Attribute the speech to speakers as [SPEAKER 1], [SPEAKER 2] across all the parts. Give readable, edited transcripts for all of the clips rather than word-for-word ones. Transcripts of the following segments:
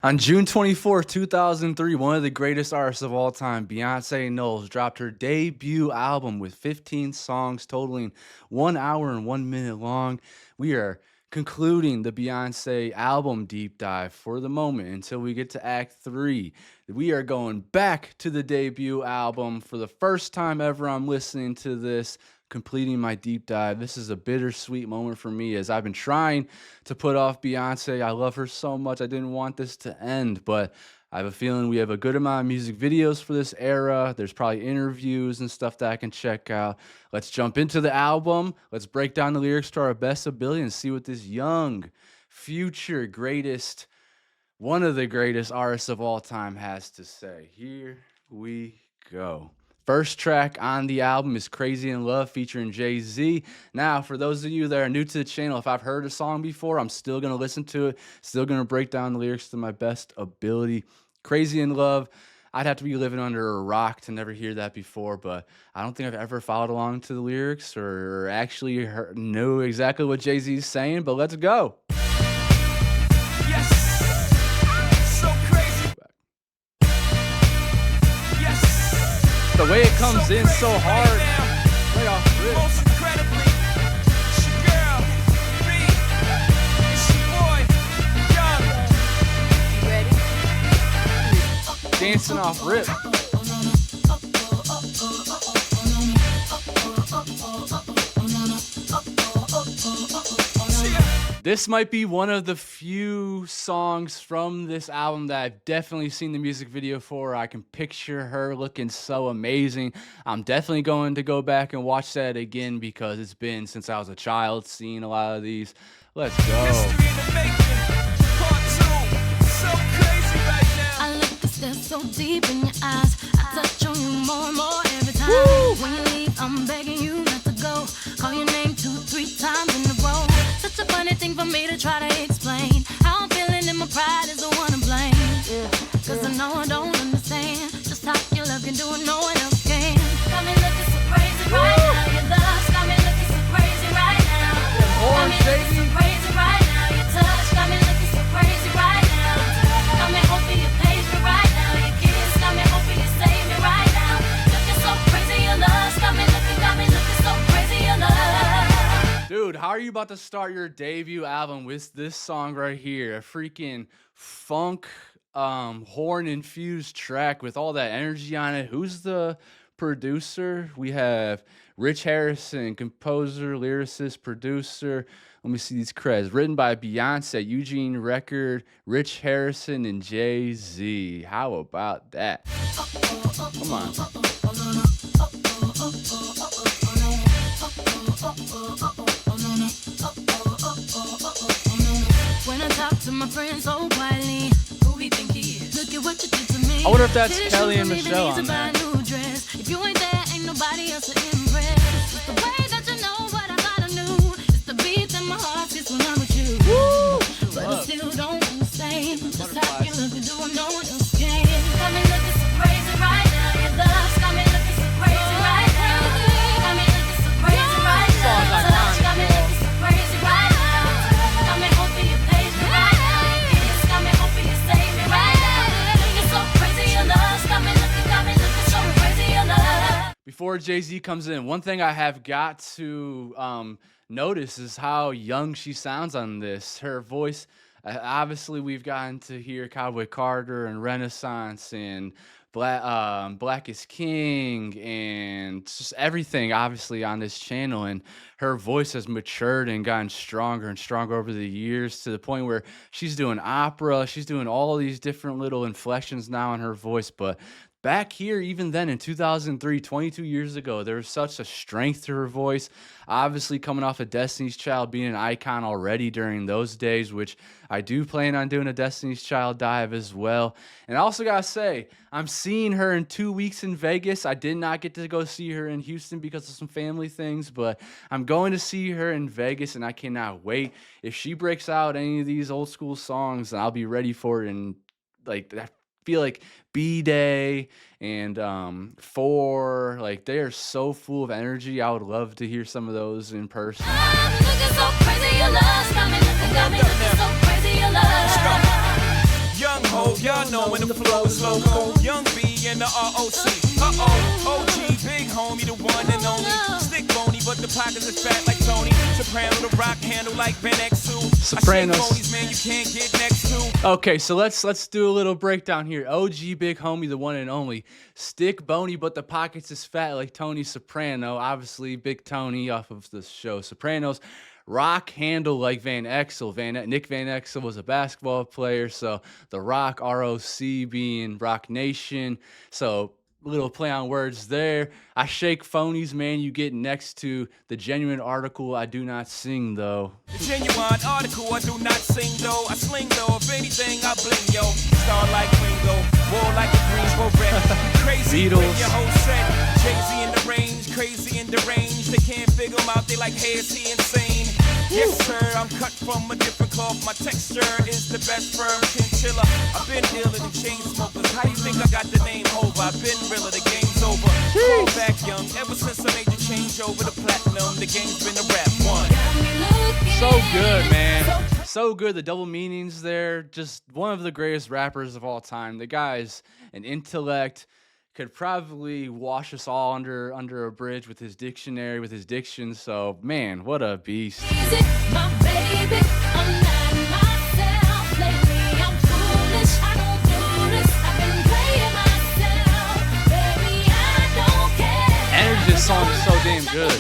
[SPEAKER 1] On June 24th, 2003, one of the greatest artists of all time, Beyoncé Knowles, dropped her debut album with 15 songs totaling 1 hour and 1 minute long. We are concluding the Beyoncé album deep dive for the moment until we get to Act 3. We are going back to the debut album for the first time ever. I'm listening to this, completing my deep dive. This is a bittersweet moment for me as I've been trying to put off Beyonce. I love her so much. I didn't want this to end, but I have a feeling we have a good amount of music videos for this era. There's probably interviews and stuff that I can check out. Let's jump into the album. Let's break down the lyrics to our best ability and see what this young, future greatest, one of the greatest artists of all time has to say. Here we go. First track on the album is Crazy in Love featuring Jay-Z. Now, for those of you that are new to the channel, if I've heard a song before, I'm still going to listen to it, still going to break down the lyrics to my best ability. Crazy in Love, I'd have to be living under a rock to never hear that before, but I don't think I've ever followed along to the lyrics or actually know exactly what Jay-Z is saying, but let's go. The way it comes in so hard. Way off rip. Most incredibly, it's your girl, me, it's your boy, Young. You ready? Dancing off rip. This might be one of the few songs from this album that I've definitely seen the music video for. I can picture her looking so amazing. I'm definitely going to go back and watch that again because it's been since I was a child seeing a lot of these. Let's go.
[SPEAKER 2] I look at stare so deep in your eyes. I touch on you more and more every time. Woo! When you leave, I'm begging you not to go. Call your name 2-3 times in a row. Such a funny thing for me to try to explain. How I'm feeling and my pride is the one to blame. Cause I know I don't understand just how your love can do it, no one else can. Got me looking so crazy right now. Your love's got me looking so crazy right now. Got me looking so crazy right now. Your touch got me looking so crazy right now. Got me hoping you page me right now. Your kiss got me hoping you save me right now. Looking so crazy, your love's got me looking so crazy, your love.
[SPEAKER 1] Dude, how are you about to start your debut album with this song right here? A freaking funk, horn-infused track with all that energy on it. Who's the producer? We have Rich Harrison, composer, lyricist, producer. Let me see these credits. Written by Beyonce, Eugene Record, Rich Harrison, and Jay-Z. How about that? Come on.
[SPEAKER 2] When I talk to my friends so quietly, who we think he is? Look at what you did to me.
[SPEAKER 1] I wonder if that's Kelly and Michelle on there.
[SPEAKER 2] If you ain't there, ain't nobody else to impress. It's the way that you know what I thought I knew. It's the beat that my heart gets when I'm with you. Woo! But I still don't understand just how you look and do what no one else can. Got me looking so crazy right now. Your love's got me looking so crazy right now. Got me looking so crazy right now. Your touch got me looking so crazy right now. Got me hoping you page me right now. Your kiss got me hoping you save me right now. Looking so crazy, your love's got me looking so crazy, your love.
[SPEAKER 1] Before Jay-Z comes in, one thing I have got to notice is how young she sounds on this. Her voice, obviously we've gotten to hear Cowboy Carter and Renaissance and Black is King and just everything obviously on this channel, and her voice has matured and gotten stronger and stronger over the years to the point where she's doing opera, she's doing all of these different little inflections now in her voice. But back here, even then in 2003, 22 years ago, there was such a strength to her voice. Obviously, coming off of Destiny's Child being an icon already during those days, which I do plan on doing a Destiny's Child dive as well. And I also gotta say, I'm seeing her in 2 weeks in Vegas. I did not get to go see her in Houston because of some family things, but I'm going to see her in Vegas, and I cannot wait. If she breaks out any of these old school songs, then I'll be ready for it. And like that. Feel like B-Day and 4, like they are so full of energy. I would love to hear some of those in person.
[SPEAKER 2] I'm looking so crazy, your love's got me looking so crazy, your love.
[SPEAKER 3] Young y'all know when the flow is loco. Young B and the ROC. OG, big homie, the one and only. Stick bony, but the pockets is fat like Tony. Soprano, the rock handle like Van X2.
[SPEAKER 1] Sopranos.
[SPEAKER 3] I shake bonies, man, you can't get next to.
[SPEAKER 1] Okay, so let's do a little breakdown here. OG, big homie, the one and only. Stick bony, but the pockets is fat like Tony Soprano. Obviously, Big Tony off of the show Sopranos. Rock handle like Van Exel. Nick Van Exel was a basketball player, so the Rock, ROC being Rock Nation. So little play on words there. I shake phonies, man. You get next to the genuine article. I do not sing though.
[SPEAKER 3] The genuine article, I do not sing though. I sling though. If anything, I bling yo. Star like Ringo, war like a Greensboro wreck. Crazy
[SPEAKER 1] Beatles.
[SPEAKER 3] with your whole set. Jay-Z in the range, crazy in the range. They can't figure him out. They like, hey, is he insane? Yes, sir, I'm cut from a different cloth. My texture is the best firm chinchilla. I've been dealing in chain smokers. How you think I got the name over? I've been realer, the game's over. Fall back young, ever since I made the change over to platinum. The game's been a rap one.
[SPEAKER 1] So good, man. So good. The double meanings there. Just one of the greatest rappers of all time. The guy's an intellect. Could probably wash us all under a bridge with his dictionary, with his diction. So, man, what a beast.
[SPEAKER 2] My baby, I'm not myself lately. I'm foolish, I don't do this. I've been playing myself, baby. I don't care.
[SPEAKER 1] Energy, this song is so damn good.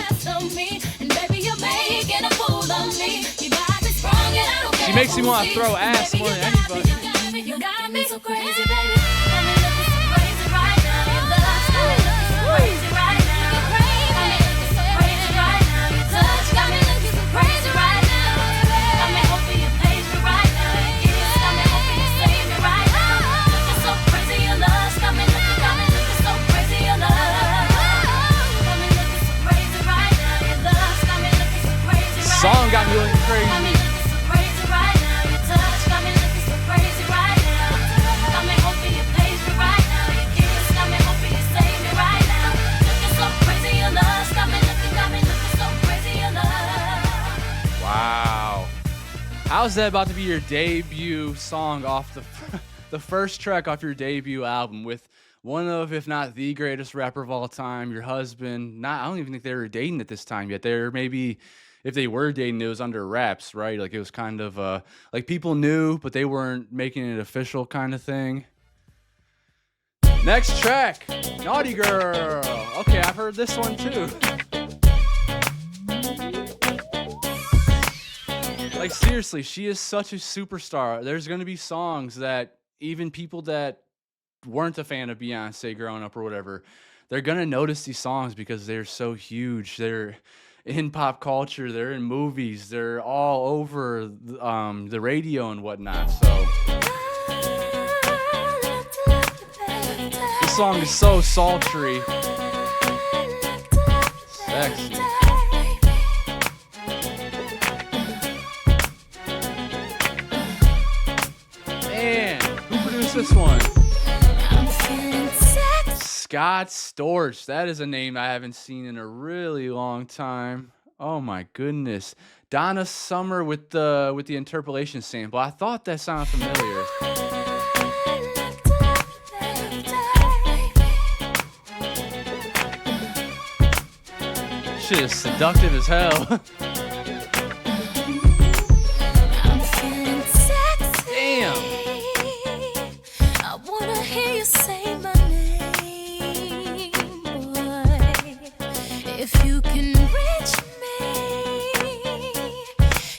[SPEAKER 2] And baby, you're making a fool of me. You got me sprung and I don't care.
[SPEAKER 1] She makes me want to throw ass more than anybody.
[SPEAKER 2] You got me so crazy, baby. Got me looking so crazy right now. Your love's got me looking so crazy right now. You're crazy. Got me looking so crazy right now. Your touch got me looking so crazy right now. Got me hoping you page me right now. Your kiss got me hoping you save me right now. Looking so crazy, your love's got me looking so crazy, your love. Got me looking so crazy right now. Your love's got me looking so crazy right now.
[SPEAKER 1] Song got me looking crazy.
[SPEAKER 2] Got me looking so crazy right now. Your touch got me looking so crazy right now. Got me hoping you page me right now. Your kiss got me hoping you save me right now. Looking so crazy, your love's got me looking so crazy, your love.
[SPEAKER 1] Wow. How's that about to be your debut song off the first track off your debut album with one of, if not the greatest rapper of all time, your husband? I don't even think they were dating at this time yet. They're maybe, if they were dating, it was under wraps, right? Like it was kind of like people knew, but they weren't making it official kind of thing. Next track, Naughty Girl. Okay, I've heard this one too. Like seriously, she is such a superstar. There's gonna be songs that even people that weren't a fan of Beyonce growing up or whatever, they're gonna notice these songs because they're so huge. They're in pop culture, they're in movies, they're all over the radio and whatnot. So this song is so sultry, sexy. Man, who produced this one? Scott Storch. That is a name I haven't seen in a really long time. Oh my goodness. Donna Summer with the interpolation sample. I thought that sounded familiar. Shit is seductive as hell. Damn.
[SPEAKER 2] I wanna hear you say my name, boy. If you can reach me,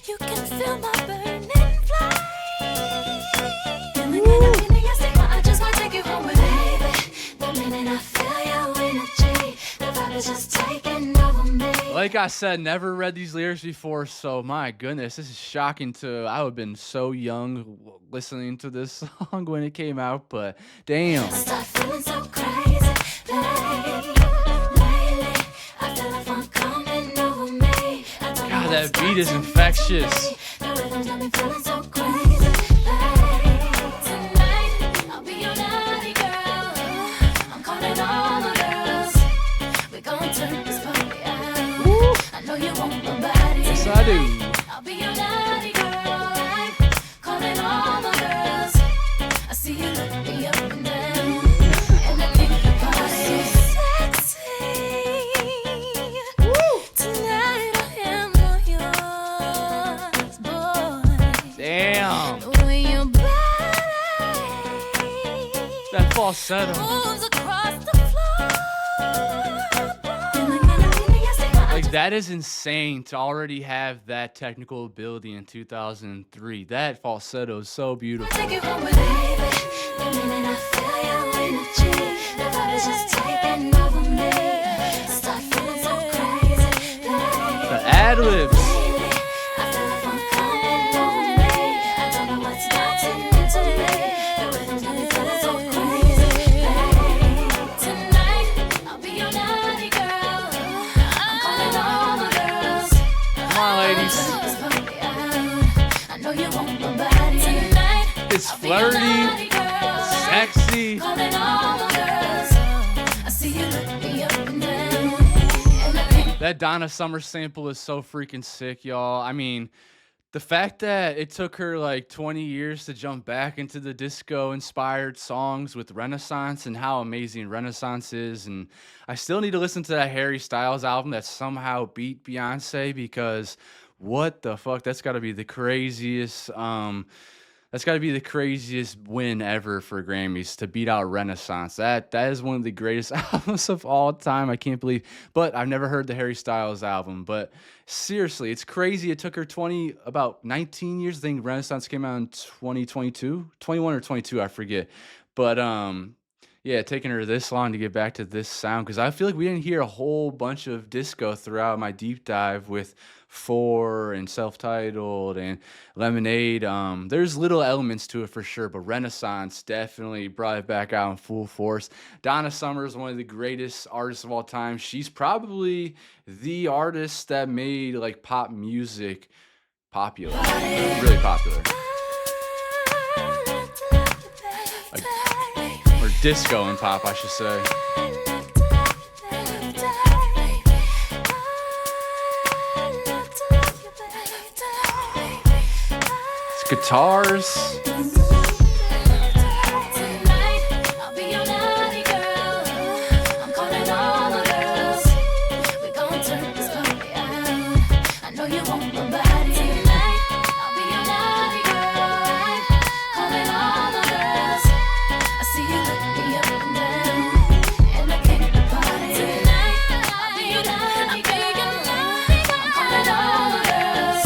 [SPEAKER 2] you can feel my burning flame. I just wanna take you home with baby. The minute I feel your energy, the vibe is just taking over me.
[SPEAKER 1] Like I said, never read these lyrics before, so my goodness, this is shocking to, I would have been so young listening to this song when it came out, but damn.
[SPEAKER 2] I start feeling so crazy, lately. I feel like fun coming over me.
[SPEAKER 1] God, that beat is infectious.
[SPEAKER 2] The rhythm's got me feeling so crazy, tonight, I'll be your naughty girl. I'm calling all the girls. We're gonna turn this party out.
[SPEAKER 1] Woo.
[SPEAKER 2] I know you want my body.
[SPEAKER 1] Yes, I do.
[SPEAKER 2] I'll be your naughty girl. Calling all the girls. I see you look me up and down, and I think the party's sexy. Tonight I am all yours, boy.
[SPEAKER 1] Damn.
[SPEAKER 2] The way your body
[SPEAKER 1] That falsetto.
[SPEAKER 2] moves across the floor.
[SPEAKER 1] Like, that is insane to already have that technical ability in 2003. That falsetto is so beautiful.
[SPEAKER 2] Take you home with baby. The minute I feel your energy, the vibe is just taking over me. Start feeling so crazy, baby.
[SPEAKER 1] The ad-libs.
[SPEAKER 2] I feel the fun coming over me. I don't know what's starting into me. The rhythm's got me feeling so crazy, baby. Tonight, I'll be your naughty girl. I'm calling all the girls.
[SPEAKER 1] Come on, ladies.
[SPEAKER 2] This party out. I know you want my body tonight.
[SPEAKER 1] It's
[SPEAKER 2] I'll be your
[SPEAKER 1] flirty,
[SPEAKER 2] naughty girl.
[SPEAKER 1] sexy.
[SPEAKER 2] Calling all the girls. I see you look me up and down, and I think
[SPEAKER 1] That Donna Summer sample is so freaking sick, y'all. I mean, the fact that it took her like 20 years to jump back into the disco-inspired songs with Renaissance and how amazing Renaissance is. And I still need to listen to that Harry Styles album that somehow beat Beyonce, because what the fuck? That's got to be the craziest. That's got to be the craziest win ever for Grammys, to beat out Renaissance. That is one of the greatest albums of all time. I can't believe. But I've never heard the Harry Styles album. But seriously, it's crazy. It took her about 19 years. I think Renaissance came out in 2022, 21 or 22, I forget. But yeah, taking her this long to get back to this sound, because I feel like we didn't hear a whole bunch of disco throughout my deep dive with Four and Self-Titled and Lemonade. There's little elements to it for sure, but Renaissance definitely brought it back out in full force. Donna Summer is one of the greatest artists of all time. She's probably the artist that made like pop music popular, really popular. Like, or disco and pop, I should say. It's guitars.
[SPEAKER 2] tonight, I'll be your naughty girl. I'm calling all the girls. We gon' turn this party out. I know you want my body tonight. I'll be your naughty girl. Calling all the girls. I see you look me up and down, and I came to party tonight. I'll be your naughty girl. I'm calling all the girls.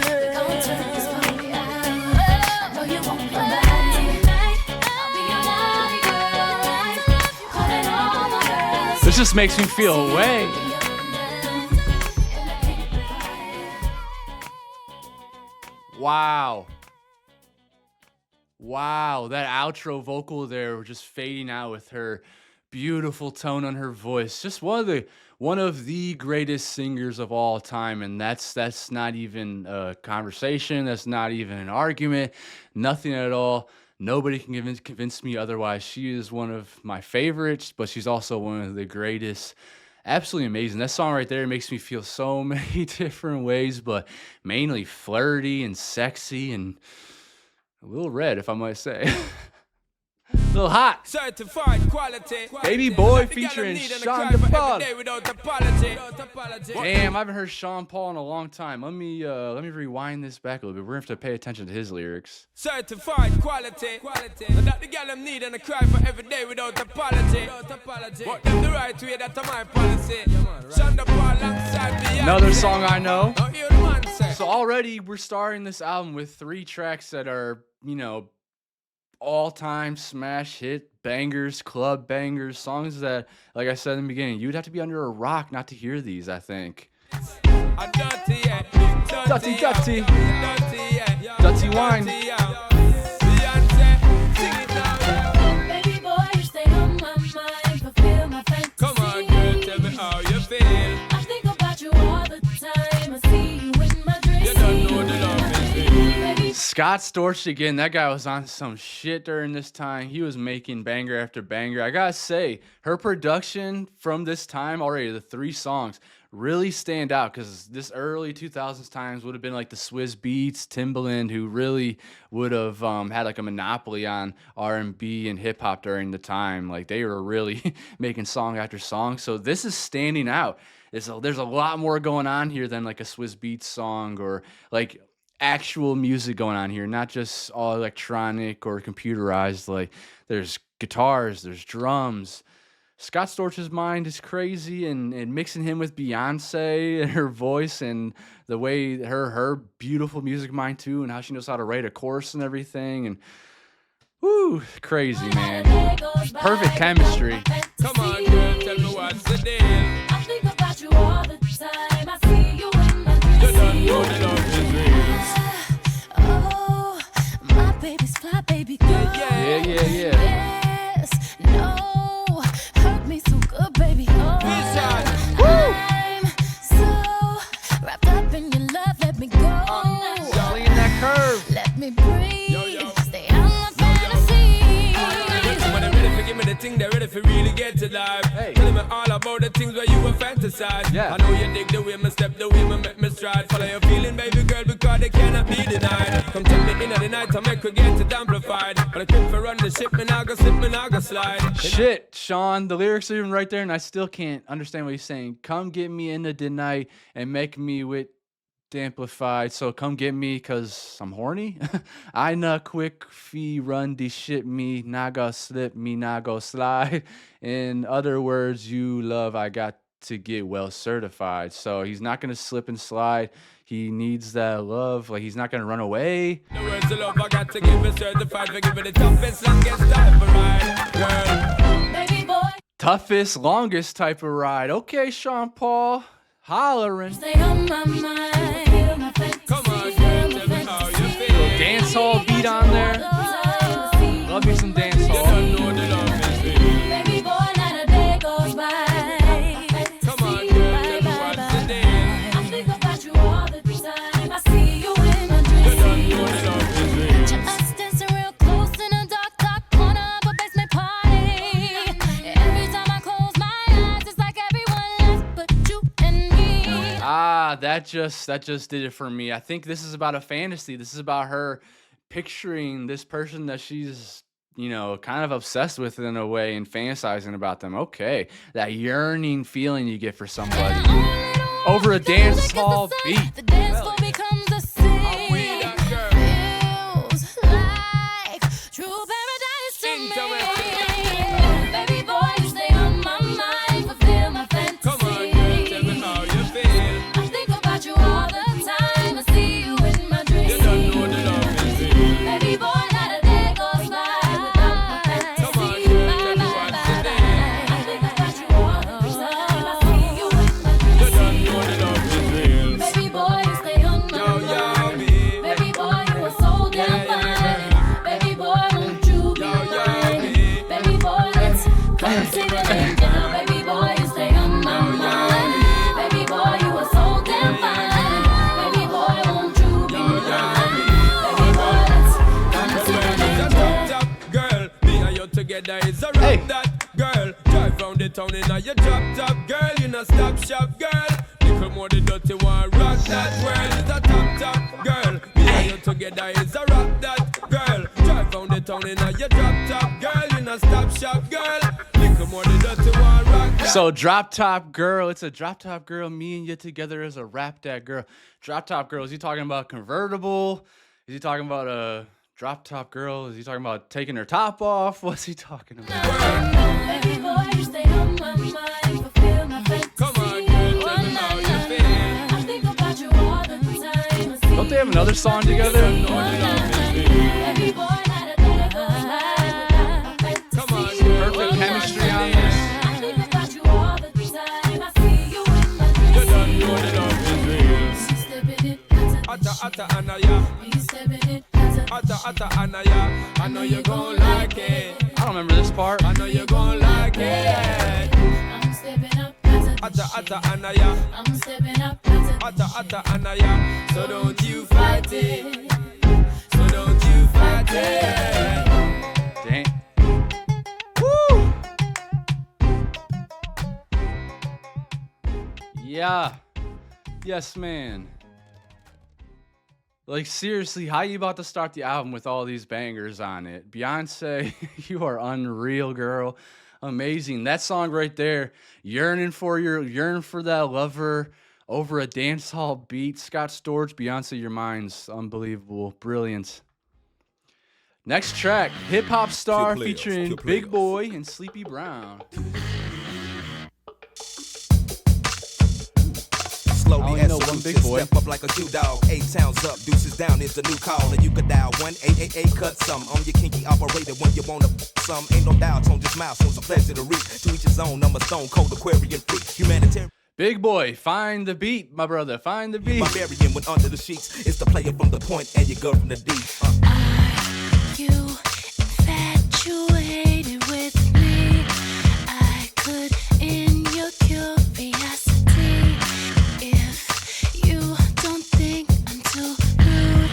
[SPEAKER 2] We gon' turn this party out. I know you want my body tonight. I'll be your naughty girl. Calling all the girls.
[SPEAKER 1] This just makes me feel away. Wow. Wow, that outro vocal there just fading out with her beautiful tone on her voice. Just one of the greatest singers of all time, and that's not even a conversation, that's not even an argument, nothing at all. Nobody can convince me otherwise. She is one of my favorites, but she's also one of the greatest. Absolutely amazing. That song right there makes me feel so many different ways, but mainly flirty and sexy and a little red, if I might say. A little hot.
[SPEAKER 3] Certified quality.
[SPEAKER 1] Baby Boy featuring Sean Paul.
[SPEAKER 3] Without apology.
[SPEAKER 1] Damn, I haven't heard Sean Paul in a long time. Let me rewind this back a little bit. We're gonna have to pay attention to his lyrics.
[SPEAKER 3] Certified quality. And that the girl them need and I cry for every day without apology. What them the right way, that's my policy. Shonda Paul alongside Beyonce.
[SPEAKER 1] Another song I know.
[SPEAKER 3] Don't hear the man say.
[SPEAKER 1] So already we're starting this album with 3 tracks that are, all-time smash hit bangers, club bangers, songs that, like I said in the beginning, you'd have to be under a rock not to hear these, I think.
[SPEAKER 3] I'm dirty, yeah.
[SPEAKER 1] Dirty, dirty.
[SPEAKER 3] Dirty, yeah.
[SPEAKER 1] Dirty wine.
[SPEAKER 3] Dirty, yeah. Beyonce, sing it now.
[SPEAKER 2] Baby boy, you stay on my mind, fulfill my fantasy.
[SPEAKER 3] Come on, girl, tell me how you feel.
[SPEAKER 2] I think about you all the time. I see you in my dreams.
[SPEAKER 3] You don't know the love is real.
[SPEAKER 2] Baby,
[SPEAKER 1] Scott Storch again. That guy was on some shit during this time. He was making banger after banger. I gotta say, her production from this time already, the 3 songs, really stand out because this early 2000s times would have been like the Swizz Beats, Timbaland, who really would have had like a monopoly on R&B and hip hop during the time. Like they were really making song after song. So this is standing out. There's a lot more going on here than like a Swizz Beats song or like actual music going on here, not just all electronic or computerized. Like there's guitars, there's drums. Scott Storch's mind is crazy, and mixing him with Beyonce and her voice and the way her beautiful music mind too, and how she knows how to write a chorus and everything, and woo, crazy, man. Perfect chemistry.
[SPEAKER 3] Come on, girl, tell me what's the deal.
[SPEAKER 2] I think about you all the time. I see you in my dreams.
[SPEAKER 3] You don't know the love is real.
[SPEAKER 2] Oh, my baby's fly, baby girl.
[SPEAKER 1] Yeah.
[SPEAKER 2] Yes, no, hurt me so good, baby. Oh, I'm so wrapped up in your love. Let me go.
[SPEAKER 1] Jolly in that curve.
[SPEAKER 2] Let me breathe.
[SPEAKER 3] Yo.
[SPEAKER 2] Stay out my fantasy.
[SPEAKER 3] When they're ready for give me the thing, they're ready for really get to life.
[SPEAKER 1] Hey.
[SPEAKER 3] Telling me all about the things where you were fantasize.
[SPEAKER 1] Yeah.
[SPEAKER 3] I know you dig the way me step, the way me make me stride. Follow your feeling, baby girl, because they cannot be denied. Come take me in at the night to make her get it amplified. But I quit for run the ship, me now go slip, me now go slide.
[SPEAKER 1] Shit, Sean, the lyrics are even right there, and I still can't understand what he's saying. Come get me into the night and make me with amplified. So come get me, cause I'm horny. I not quick fee run the shit me, nah go slip me, nah go slide. In other words, you love, I got to get well certified. So he's not gonna slip and slide. He needs that love. Like he's not gonna run away.
[SPEAKER 3] The words of love I got to give it certified for giving the toughest, longest time for ride, girl.
[SPEAKER 2] Baby boy,
[SPEAKER 1] Toughest, longest type of ride. Okay, Sean Paul, hollering.
[SPEAKER 2] stay on my mind. Feel my fantasy.
[SPEAKER 3] Come on, girl, tell me how you feel.
[SPEAKER 1] Dance hall beat on there. Love me some dance
[SPEAKER 3] You
[SPEAKER 1] hall.
[SPEAKER 3] don't know the love is real.
[SPEAKER 2] Baby boy, not a day goes by.
[SPEAKER 3] Come on, girl, tell me what's the deal.
[SPEAKER 2] I think about you all the time. I see you in my
[SPEAKER 3] You don't
[SPEAKER 2] dreams.
[SPEAKER 3] know the love is real.
[SPEAKER 2] Picture us dancing real close in a dark, dark corner of a basement party. Every time I close my eyes, it's like everyone left but you and me.
[SPEAKER 1] That just did it for me. I think this is about a fantasy. This is about her picturing this person that she's, kind of obsessed with in a way and fantasizing about them. Okay, that yearning feeling you get for somebody over a dance hall beat.
[SPEAKER 2] The dance floor becomes a
[SPEAKER 3] I'm with
[SPEAKER 2] scene.
[SPEAKER 3] that girl.
[SPEAKER 2] Feels like true paradise to me. Baby boy, you stay on my mind, fulfill my fantasy.
[SPEAKER 3] Come on, girl, tell me how you feel.
[SPEAKER 2] I think about you all the time. I see you in my dreams.
[SPEAKER 3] You don't know the love is real.
[SPEAKER 2] Baby boy, not a day goes by without my fantasy.
[SPEAKER 3] Come on, girl, tell me what's the deal.
[SPEAKER 2] I think about you all the time. I see you in my
[SPEAKER 3] You
[SPEAKER 2] dreams.
[SPEAKER 3] don't know the love is real.
[SPEAKER 2] Baby boy, you stay on my
[SPEAKER 3] Yo,
[SPEAKER 2] mind.
[SPEAKER 3] me.
[SPEAKER 2] Baby boy, you are so damn fine. Baby boy, won't you be mine? Baby boy, let's come see the angel. Baby boy, you stay on my mind. Baby boy, you are so damn fine. Baby boy, won't you be mine? Baby boy, let's come see the angel.
[SPEAKER 3] Top girl, me and you together is a rock
[SPEAKER 1] Hey.
[SPEAKER 3] that girl. Drive round the town in a your drop top girl, you know stop shop girl. Little more the dirty one, rock that world is a top girl. Me and you together is a rock that girl. Drive round the town in a your drop top girl, you know stop shop girl. Little more the dirty one, rock that.
[SPEAKER 1] So drop top girl, it's a drop top girl. Me and you together as a rap that girl. Drop top girl. Is he talking about convertible? Is he talking about a drop top girl? Is he talking about taking her top off? What's he talking about?
[SPEAKER 2] Baby boy, you stay on my mind, fulfill my fantasy.
[SPEAKER 3] Come on, girl, tell me how you feel.
[SPEAKER 2] I think about you all the time. I see
[SPEAKER 1] Don't they have another song together?
[SPEAKER 2] Baby boy, not a day goes by without my fantasy.
[SPEAKER 3] Come on, girl,
[SPEAKER 1] Perfect chemistry on this.
[SPEAKER 2] I think about you all the time. I see you in my
[SPEAKER 3] you
[SPEAKER 2] dreams.
[SPEAKER 3] don't know the love is real.
[SPEAKER 2] Step in it, hands up,
[SPEAKER 3] Atta anaya,
[SPEAKER 2] you step in it, hands up.
[SPEAKER 3] atta anaya. I know you gon' like it.
[SPEAKER 1] I don't remember this part.
[SPEAKER 3] I know you gon' like it.
[SPEAKER 2] I'm stepping up, hands up.
[SPEAKER 3] Atta anaya,
[SPEAKER 2] I'm stepping up, hands up.
[SPEAKER 3] atta anaya. So don't you fight it. So don't you fight it.
[SPEAKER 1] Dang. Woo! Yeah. Yes, man. Like, seriously, how you about to start the album with all these bangers on it? Beyonce, you are unreal, girl. Amazing. That song right there, yearning for that lover over a dance hall beat. Scott Storch, Beyonce, your mind's unbelievable. Brilliant. Next track, hip hop star featuring Big Boi and Sleepy Brown.
[SPEAKER 4] Slowly
[SPEAKER 1] know one big boy.
[SPEAKER 4] Step up like a dog. 8 towns up, deuces down is the new call. And you can dial 1-888 cut some. On your kinky operator when you wanna some. Ain't no doubt on just milestones, a pleasure to reach. To each his own, I'm a stone cold Aquarian freak. Humanitarian.
[SPEAKER 1] Big Boi, find the beat, my brother, find the beat.
[SPEAKER 4] Barbarian when under the sheets. It's the player from the point and your girl from the deep.
[SPEAKER 2] Are you infatuated with me? I could in your curiosity. If you don't think I'm too rude,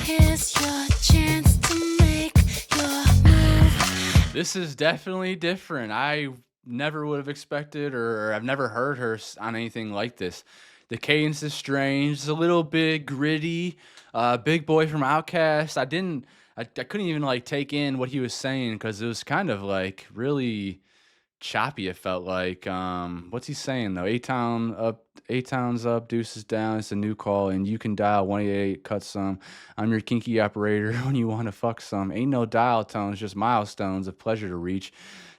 [SPEAKER 2] here's your chance to make your move.
[SPEAKER 1] This is definitely different. I never would have expected, or I've never heard her on anything like this. The cadence is strange. It's a little bit gritty. Big Boi from Outkast. I couldn't even like take in what he was saying because it was kind of like really choppy. It felt like. What's he saying though? 8 towns up, deuces down. It's a new call, and you can dial 188. Cut some. I'm your kinky operator when you want to fuck some. Ain't no dial tones, just milestones. A pleasure to reach.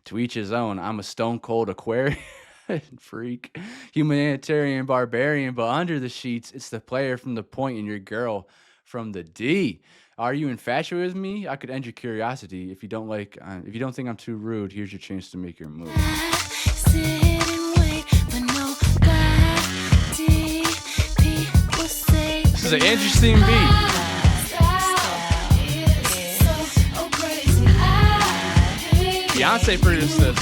[SPEAKER 1] To each his own. I'm a stone cold Aquarian freak, humanitarian barbarian, but under the sheets, it's the player from the point and your girl from the D. Are you infatuated with me? I could end your curiosity. If you don't think I'm too rude, here's your chance to make your move.
[SPEAKER 2] Sit and wait, but nobody. People say
[SPEAKER 1] This is an interesting beat. Beyonce produced this.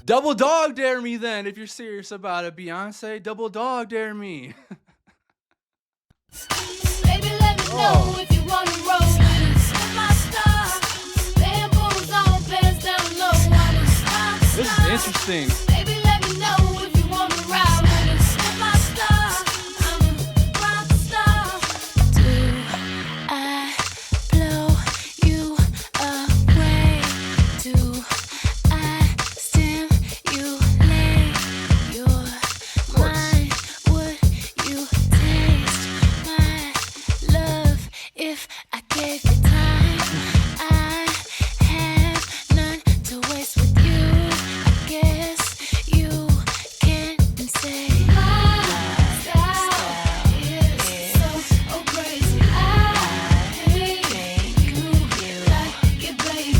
[SPEAKER 1] Double dog dare me then, if you're serious about it, Beyonce. Double dog dare me.
[SPEAKER 2] Baby, let me know if you wanna roll with us. My star, bamboos on, bands down low.
[SPEAKER 1] This is interesting.
[SPEAKER 2] Baby, let me know if you wanna ride with us. My star, I'm a rock star. Do I blow you away? Do I stimulate your mind? Would you taste my love if I gave you time? I have none to waste with you. I guess you can say my style is so crazy. I hate you like it, baby.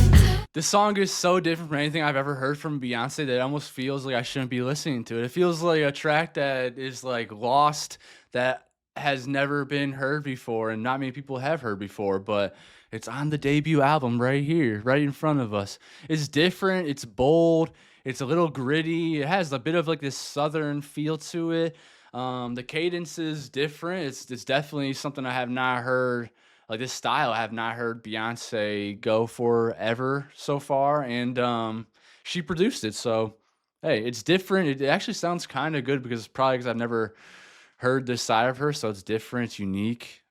[SPEAKER 1] This song is so different from anything I've ever heard from Beyonce that it almost feels like I shouldn't be listening to it. It feels like a track that is like lost, that has never been heard before, and not many people have heard before, but it's on the debut album right here, right in front of us. It's different, it's bold, it's a little gritty, it has a bit of like this southern feel to it. The cadence is different. It's definitely something I have not heard, like this style I have not heard Beyonce go for ever so far, and she produced it, so hey, it's different. It actually sounds kind of good because I've never heard this side of her, so it's different, it's unique.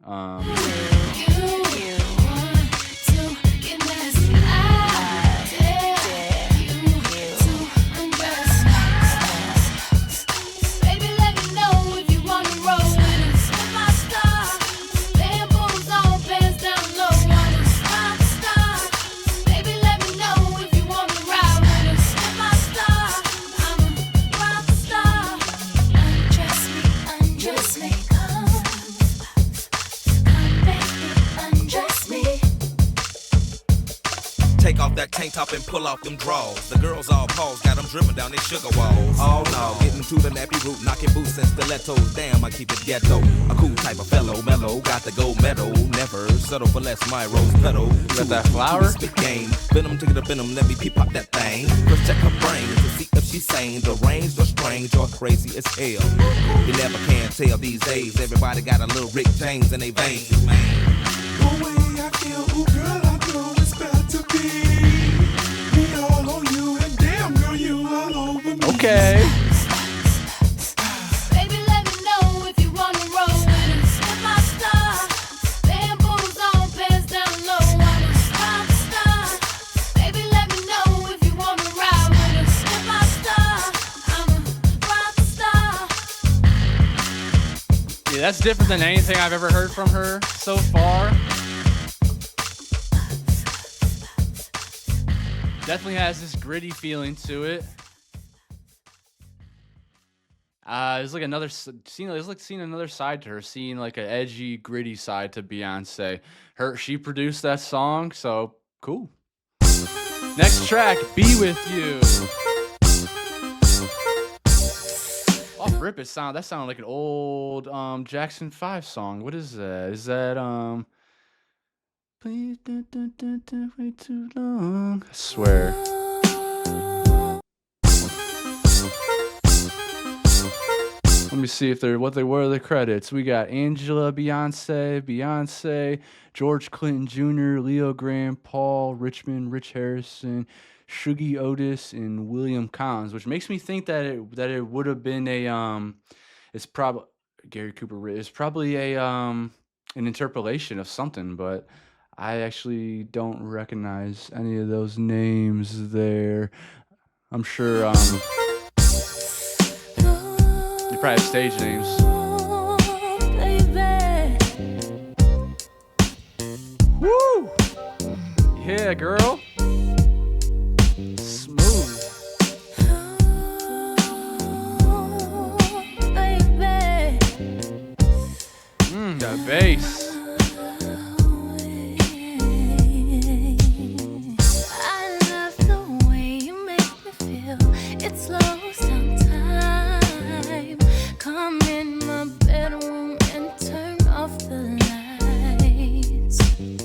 [SPEAKER 4] Take off that tank top and pull off them drawers. The girls all pause, got them dripping down their sugar walls. Oh no, getting listen to the nappy root, knocking boots and stilettos. Damn, I keep it ghetto. A cool type of fellow, mellow, got the gold medal. Never settle for less, my rose petal.
[SPEAKER 1] Got that flower?
[SPEAKER 4] Spit game, venom to the venom, let me peep pop that thing. First check her brain to see if she's sane, deranged or strange or crazy as hell. You never can tell these days. Everybody got a little Rick James in their veins, man.
[SPEAKER 5] The way I feel, ooh girl, I know it's about to be me all on you, and damn girl, you all over me.
[SPEAKER 1] Okay.
[SPEAKER 2] Baby, let me know if you wanna roll with us. If I start, bamboos on, pants down low. I'm a star. Baby, let me know if you wanna ride with us. If I start, I'm a rock star.
[SPEAKER 1] Yeah, that's different than anything I've ever heard from her so far. Definitely has this gritty feeling to it. There's like another seeing another side to her, seeing like an edgy, gritty side to Beyonce. She produced that song, so cool. Next track, "Be With You." Off rip, that sounded like an old Jackson 5 song. What is that? Is that please don't wait too long? I swear. Let me see if what they were the credits. We got Angela, Beyonce, George Clinton Jr., Leo Graham, Paul Richmond, Rich Harrison, Shuggie Otis, and William Collins, which makes me think that it would have been it's probably Gary Cooper. It's probably an interpolation of something, but I actually don't recognize any of those names there. I'm sure they probably have stage names. Woo! Yeah, girl. Smooth. The bass.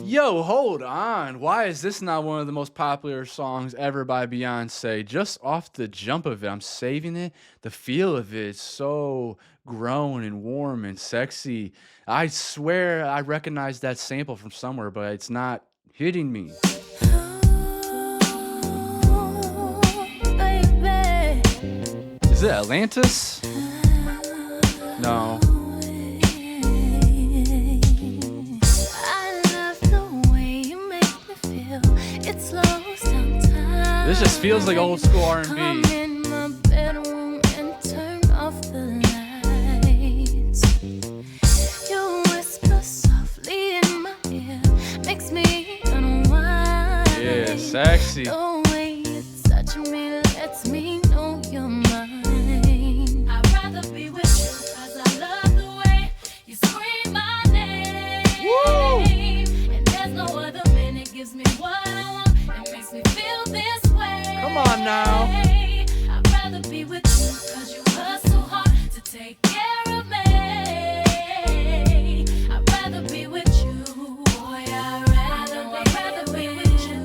[SPEAKER 1] Yo, hold on. Why is this not one of the most popular songs ever by Beyonce? Just off the jump of it, I'm saving it. The feel of it is so grown and warm and sexy. I swear I recognize that sample from somewhere, but it's not hitting me. Is it Atlantis? No. This just feels like old school R&B. Yeah, sexy.
[SPEAKER 2] The way you touch me lets me know you're mine. I'd rather be with you 'cause I love the way you scream my name.
[SPEAKER 1] Woo!
[SPEAKER 2] And there's no other man that gives me what I want and makes me feel this way.
[SPEAKER 1] Come on now.
[SPEAKER 2] I'd rather be with you 'cause you hustle hard to take care of me. I'd rather be with you. Boy, I'd rather be with you.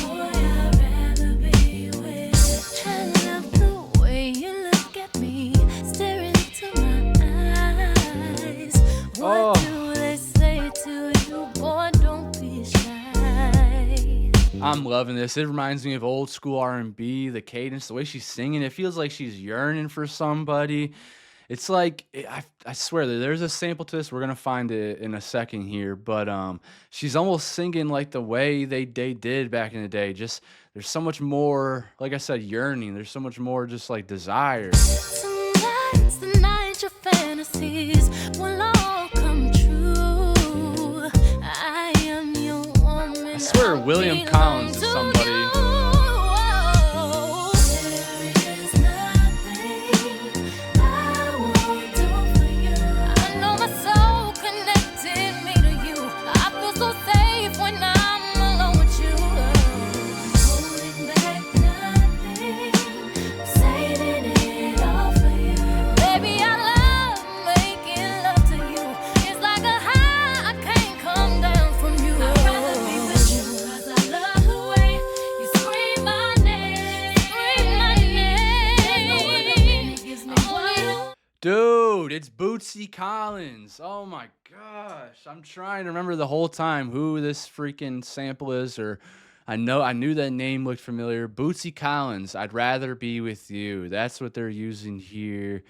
[SPEAKER 2] Boy, I'd rather be with you. I love the way you look at me, stare into my eyes. What do they say to you? Boy, don't be shy.
[SPEAKER 1] I'm loving this. It reminds me of old school R&B, the cadence, the way she's singing. It feels like she's yearning for somebody. It's like, I swear that there's a sample to this. We're going to find it in a second here. But she's almost singing like the way they did back in the day. Just, there's so much more, like I said, yearning. There's so much more just like desire.
[SPEAKER 2] Tonight's the night your fantasies will all come true. I am your woman.
[SPEAKER 1] I swear William Collins is somebody.
[SPEAKER 2] There is nothing I won't do for you. I know my soul connected me to you. I feel so safe when I'm alone with you. Holding back nothing, saving it all for you.
[SPEAKER 1] Dude, it's Bootsy Collins. Oh my gosh. I'm trying to remember the whole time who this freaking sample is, or I knew that name looked familiar. Bootsy Collins, I'd rather be with you. That's what they're using here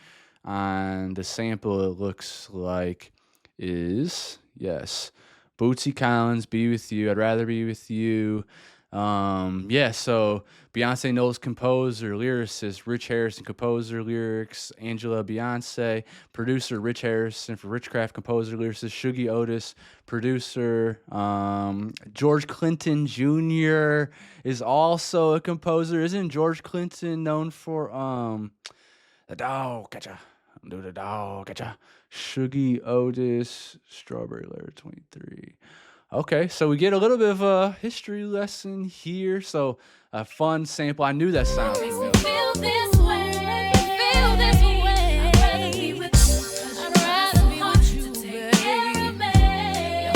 [SPEAKER 1] on the sample. It looks like is yes. Bootsy Collins, be with you. I'd rather be with you. Yeah, so Beyonce Knowles, composer, lyricist, Rich Harrison, composer, lyrics, Angela Beyonce, producer, Rich Harrison for Richcraft, composer, lyricist, Shuggie Otis, producer, George Clinton Jr. is also a composer. Isn't George Clinton known for the dog catcher? Do the dog catcher. Shuggie Otis, Strawberry Letter 23. Okay, so we get a little bit of a history lesson here. So a fun sample. I knew that sound familiar.
[SPEAKER 2] Feel this way, feel this way. I'd rather be with you. I'd rather be with you, take care of me.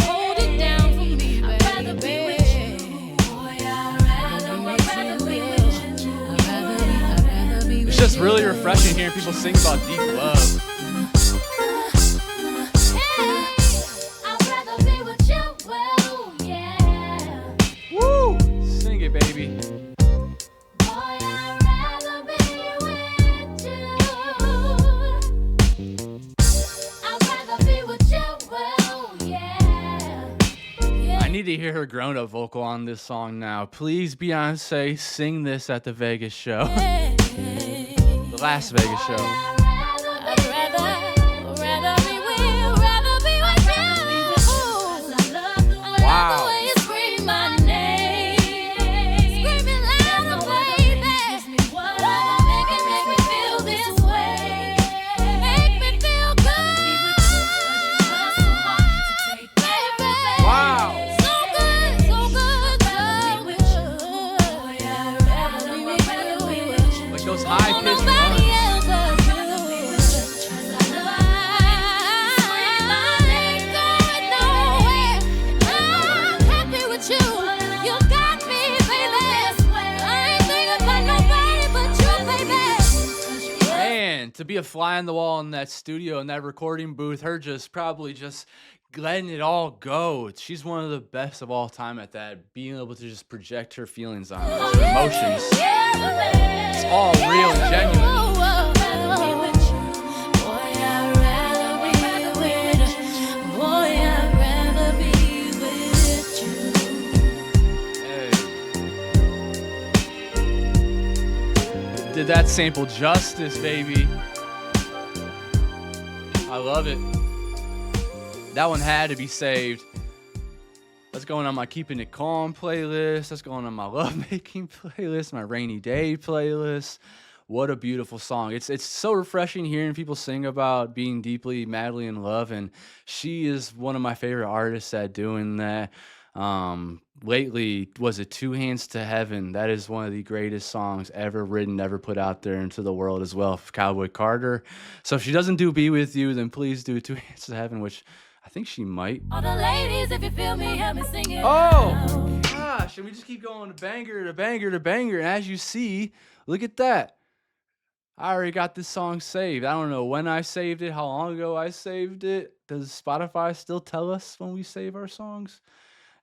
[SPEAKER 2] Hold it down for me, I'd rather be with you. Boy, I'd rather be with you. I'd rather be with you.
[SPEAKER 1] It's just really refreshing hearing people sing about deep love. Sing it, baby. I need to hear her grown-up vocal on this song now. Please, Beyonce, sing this at the Vegas show. The last Vegas show. Wow. Like those high-pitched runs. Man, to be a fly on the wall in that studio, in that recording booth, her probably just letting it all go. She's one of the best of all time at that, being able to just project her feelings on us, her emotions. It's all real and genuine. Did that sample justice, baby. I love it. That one had to be saved. That's going on my Keeping It Calm playlist. That's going on my lovemaking playlist, my rainy day playlist. What a beautiful song. It's so refreshing hearing people sing about being deeply, madly in love, and she is one of my favorite artists at doing that. Lately, was it Two Hands to Heaven? That is one of the greatest songs ever written, ever put out there into the world as well, Cowboy Carter. So if she doesn't do Be With You, then please do Two Hands to Heaven, which I think she might.
[SPEAKER 2] All the ladies, if you feel me, help me sing it.
[SPEAKER 1] Oh, gosh, and we just keep going to banger to banger to banger, and as you see, look at that. I already got this song saved. I don't know when I saved it, how long ago I saved it. Does Spotify still tell us when we save our songs?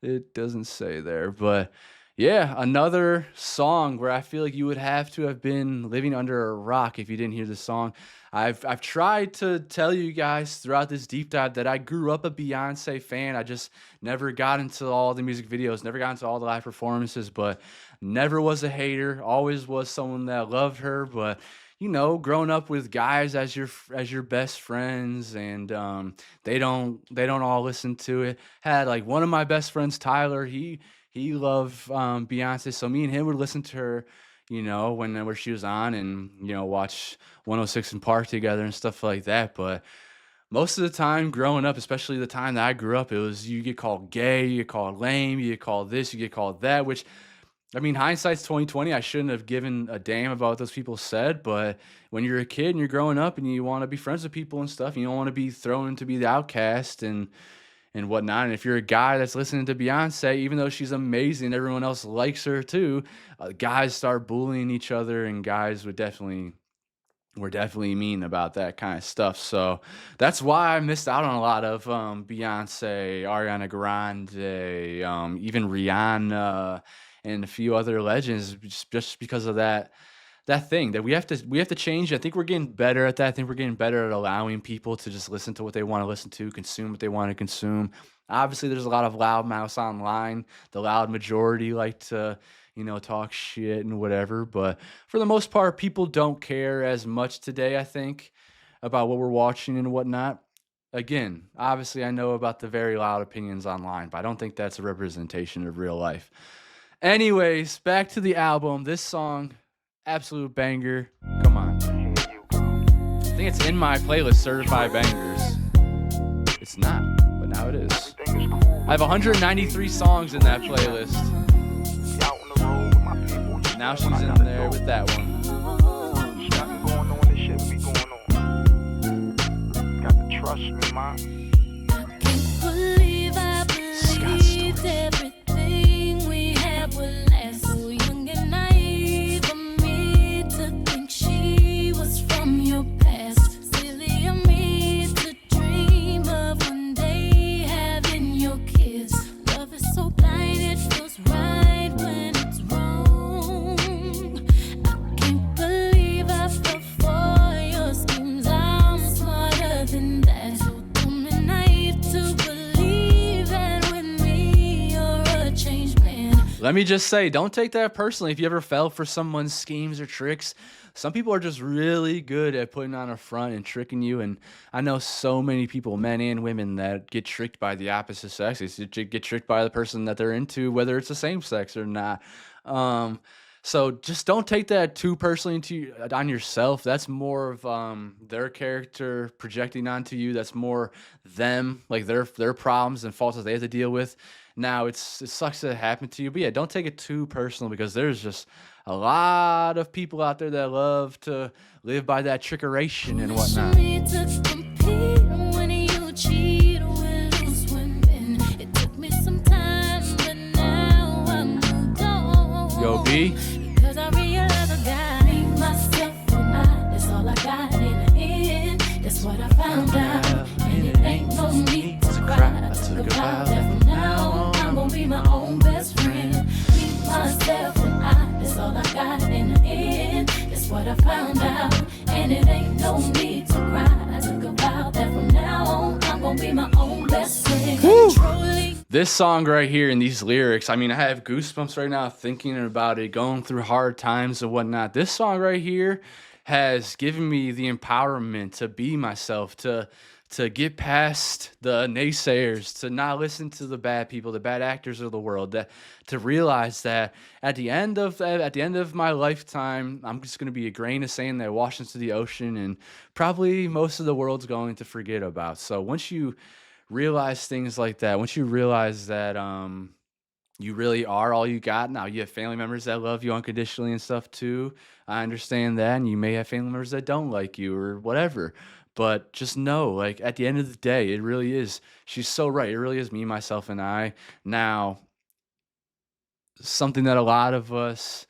[SPEAKER 1] It doesn't say there, but yeah, another song where I feel like you would have to have been living under a rock if you didn't hear the song. I've tried to tell you guys throughout this deep dive that I grew up a Beyonce fan. I just never got into all the music videos, never got into all the live performances, but never was a hater. Always was someone that loved her, but you know, growing up with guys as your best friends, and they don't all listen to it. Had like one of my best friends, Tyler. He loved Beyonce, so me and him would listen to her, you know, whenever she was on, and you know, watch 106 and Park together and stuff like that. But most of the time growing up, especially the time that I grew up, it was you get called gay, you get called lame, you get called this, you get called that, which I mean, hindsight's 2020. I shouldn't have given a damn about what those people said, but when you're a kid and you're growing up and you want to be friends with people and stuff, you don't want to be thrown to be the outcast and whatnot. And if you're a guy that's listening to Beyonce, even though she's amazing, everyone else likes her too. Guys start bullying each other, and guys would definitely we're definitely mean about that kind of stuff. So that's why I missed out on a lot of Beyonce, Ariana Grande, even Rihanna, and a few other legends, just because of that thing that we have to change. I think we're getting better at that. I think we're getting better at allowing people to just listen to what they want to listen to, consume what they want to consume. Obviously, there's a lot of loudmouths online. The loud majority like to, talk shit and whatever. But for the most part, people don't care as much today, I think, about what we're watching and whatnot. Again, obviously, I know about the very loud opinions online, but I don't think that's a representation of real life. Anyways, back to the album. This song, absolute banger. Come on. I think it's in my playlist, Certified Bangers. It's not, but now it is. I have 193 songs in that playlist. Now she's in there with that one.
[SPEAKER 2] Trust me, ma. Can't believe I believed everything we had would last. So young and naive of me to think she was from your past. Silly of me to dream of one day having your kids. Love is so blind, it feels right when it's wrong. I can't believe I fell for your schemes. I'm smarter than that.
[SPEAKER 1] Let me just say, don't take that personally. If you ever fell for someone's schemes or tricks, some people are just really good at putting on a front and tricking you. And I know so many people, men and women, that get tricked by the opposite sex. They get tricked by the person that they're into, whether it's the same sex or not. So just don't take that too personally on yourself. That's more of their character projecting onto you. That's more them, like their problems and faults that they have to deal with. Now, it sucks that it happened to you, but yeah, don't take it too personal, because there's just a lot of people out there that love to live by that trickeration and whatnot. Yo, B.
[SPEAKER 2] Because I realize I got myself and that's all I got in the end. That's what I found out, and it ain't no need to cry. I took a vow that from now on I'm gonna be my own best friend. Me, myself and that's all I got in the end. That's what I found out, and it ain't no need to cry. I took a vow that from now on I'm gonna be my own best friend. Controlling.
[SPEAKER 1] This song right here and these lyrics, I mean, I have goosebumps right now thinking about it, going through hard times and whatnot. This song right here has given me the empowerment to be myself, to get past the naysayers, to not listen to the bad people, the bad actors of the world, to realize that at the end of my lifetime, I'm just going to be a grain of sand that washes into the ocean, and probably most of the world's going to forget about. So once you realize things like that, once you realize that you really are all you got. Now, you have family members that love you unconditionally and stuff too. I understand that, and you may have family members that don't like you or whatever. But just know, like, at the end of the day, it really is. She's so right. It really is me, myself, and I. Now, something that a lot of us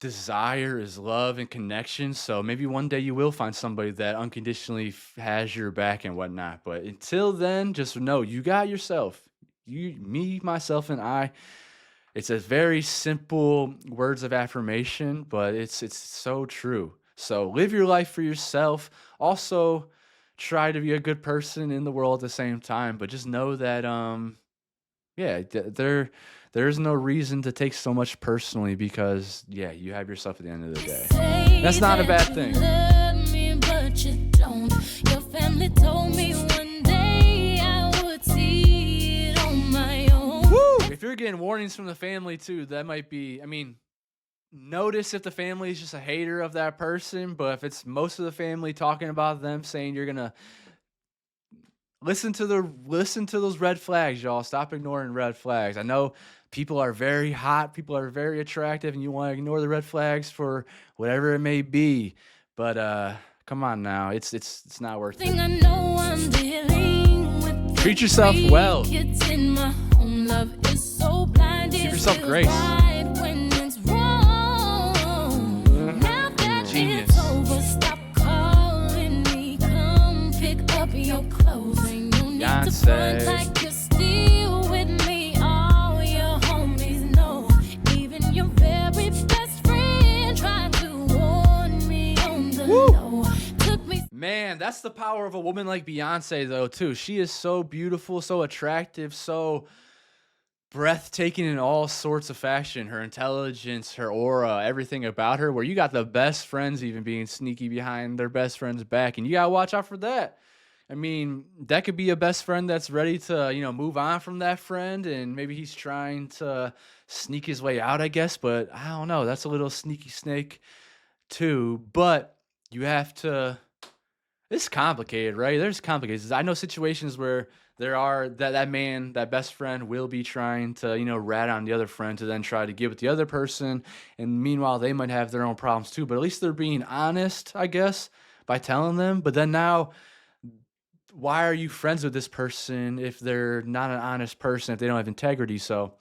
[SPEAKER 1] desire is love and connection. So maybe one day you will find somebody that unconditionally has your back and whatnot. But until then, just know you got yourself. You, me, myself, and I. It's a very simple words of affirmation, but it's so true. So live your life for yourself. Also, try to be a good person in the world at the same time. But just know that, there's no reason to take so much personally, because, you have yourself at the end of the day. That's not a bad thing.
[SPEAKER 2] Love me, but you don't. Your family told me one day I would see it on my own.
[SPEAKER 1] Woo! If you're getting warnings from the family too, that might be, notice if the family is just a hater of that person, but if it's most of the family talking about them, saying you're gonna listen to those red flags, y'all. Stop ignoring red flags. I know people are very hot, people are very attractive, and you want to ignore the red flags for whatever it may be. But come on now, it's not worth it.
[SPEAKER 2] I know I'm dealing with.
[SPEAKER 1] Treat yourself well.
[SPEAKER 2] It's in my own love is so blind.
[SPEAKER 1] Give yourself grace.
[SPEAKER 2] Right when it's wrong. Now that
[SPEAKER 1] Genius.
[SPEAKER 2] it's over, stop
[SPEAKER 1] Beyonce.
[SPEAKER 2] Like you're still with me, all your homies know. Even your very best friend tried to warn me on the low. Took me.
[SPEAKER 1] Man, that's the power of a woman like Beyonce, though, too. She is so beautiful, so attractive, so breathtaking in all sorts of fashion. Her intelligence, her aura, everything about her, where you got the best friends even being sneaky behind their best friend's back, and you gotta watch out for that. I mean, that could be a best friend that's ready to, move on from that friend, and maybe he's trying to sneak his way out, I guess, but I don't know. That's a little sneaky snake, too. But you have to. It's complicated, right? There's complications. I know situations where there are that man, that best friend will be trying to, rat on the other friend to then try to get with the other person. And meanwhile, they might have their own problems too. But at least they're being honest, I guess, by telling them. But then now, why are you friends with this person if they're not an honest person, if they don't have integrity? So,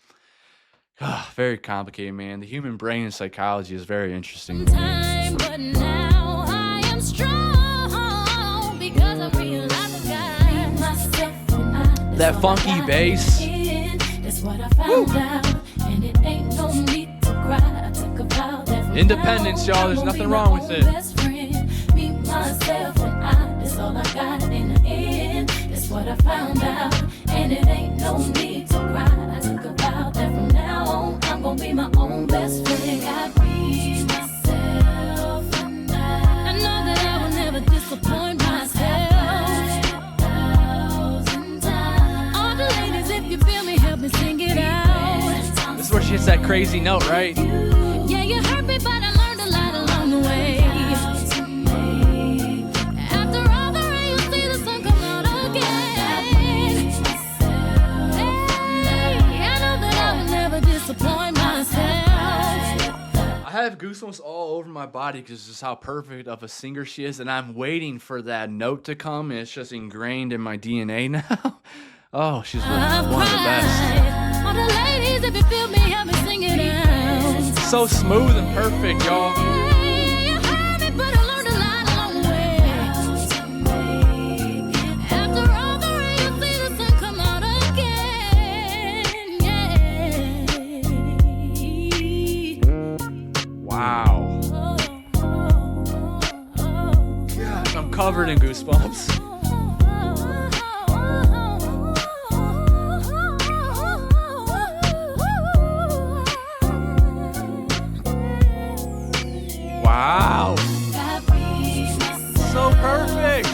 [SPEAKER 1] very complicated, man. The human brain and psychology is very interesting.
[SPEAKER 2] Time, but now I am strong because I realized I got myself and I.
[SPEAKER 1] That funky bass.
[SPEAKER 2] That's what I found out, and it ain't no need to cry. I took a vow that from
[SPEAKER 1] Independence,
[SPEAKER 2] now on,
[SPEAKER 1] y'all. There's
[SPEAKER 2] I'm gonna
[SPEAKER 1] nothing
[SPEAKER 2] be
[SPEAKER 1] wrong
[SPEAKER 2] my
[SPEAKER 1] with
[SPEAKER 2] own
[SPEAKER 1] it.
[SPEAKER 2] Best friend, me, myself, and I. That's all I got in the end. That's what I found out, and it ain't no need to cry. I took a vow that from now on, I'm gonna be my own best friend. God breathe myself, and I know that I will never disappoint myself. All the ladies, if you feel me, help me sing it out.
[SPEAKER 1] This is where she hits that crazy note, right?
[SPEAKER 2] Yeah, you hurt me, but I learned a lot along the way. After all the rain, you see the sun come out again. Hey, I know that I will never disappoint myself.
[SPEAKER 1] I have goosebumps all over my body because just how perfect of a singer she is, and I'm waiting for that note to come, and it's just ingrained in my DNA now. Oh, she's one of the best.
[SPEAKER 2] All the ladies, if you feel me, help me sing it out.
[SPEAKER 1] So smooth and perfect, y'all.
[SPEAKER 2] Hey, you hurt me, but I learned a lot along the way. After all the rain, you see the sun come out again.
[SPEAKER 1] Wow. Gosh, I'm covered in goosebumps. Wow. So perfect.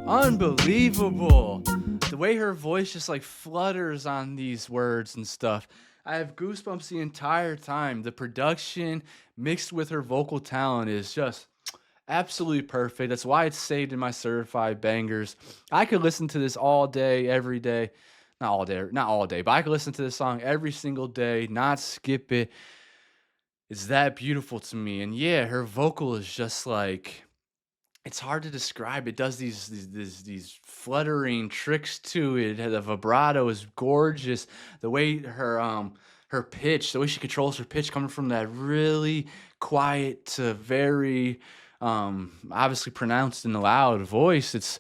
[SPEAKER 1] Unbelievable. The way her voice just like flutters on these words and stuff. I have goosebumps the entire time. The production mixed with her vocal talent is just absolutely perfect. That's why it's saved in my certified bangers. I could listen to this all day, every day. Not all day, but I could listen to this song every single day, not skip it. It's that beautiful to me. And yeah, her vocal is just like, it's hard to describe. It does these fluttering tricks to it. The vibrato is gorgeous. The way her pitch, the way she controls her pitch, coming from that really quiet to very obviously pronounced and loud voice. It's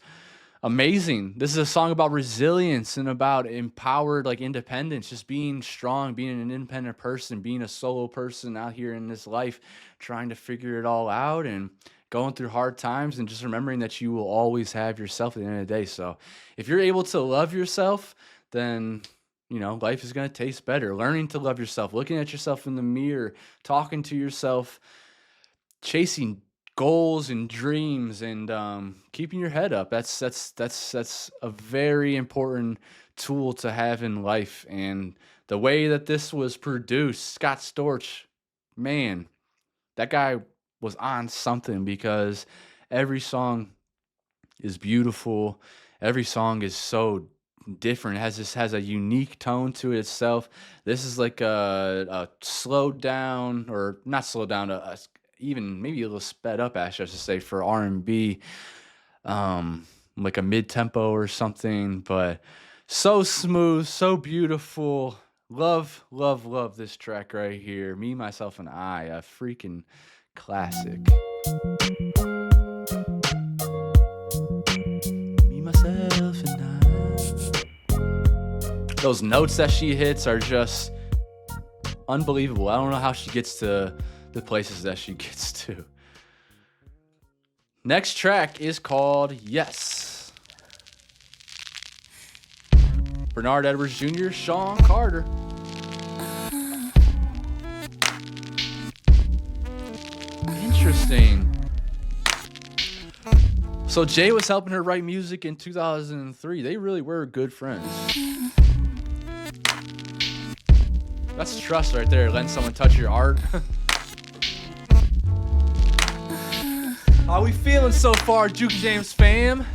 [SPEAKER 1] amazing. This is a song about resilience and about empowered like independence, just being strong, being an independent person, being a solo person out here in this life, trying to figure it all out and going through hard times, and just remembering that you will always have yourself at the end of the day. So if you're able to love yourself, then life is going to taste better. Learning to love yourself, looking at yourself in the mirror, talking to yourself, chasing goals and dreams and keeping your head up. That's a very important tool to have in life. And the way that this was produced, Scott Storch, man, that guy was on something because every song is beautiful. Every song is so different. Has a unique tone to it itself. This is like a slowed down or not slowed down, even maybe a little sped up, actually, I should say, for R&B, like a mid tempo or something. But so smooth, so beautiful. Love, love, love this track right here. Me, Myself, and I, a freaking classic. Me, Myself, and I. Those notes that she hits are just unbelievable. I don't know how she gets to the places that she gets to. Next track is called Yes. Bernard Edwards Jr., Sean Carter. Interesting. So Jay was helping her write music in 2003. They really were good friends. That's trust right there, letting someone touch your art. How we feeling so far, Juke James fam?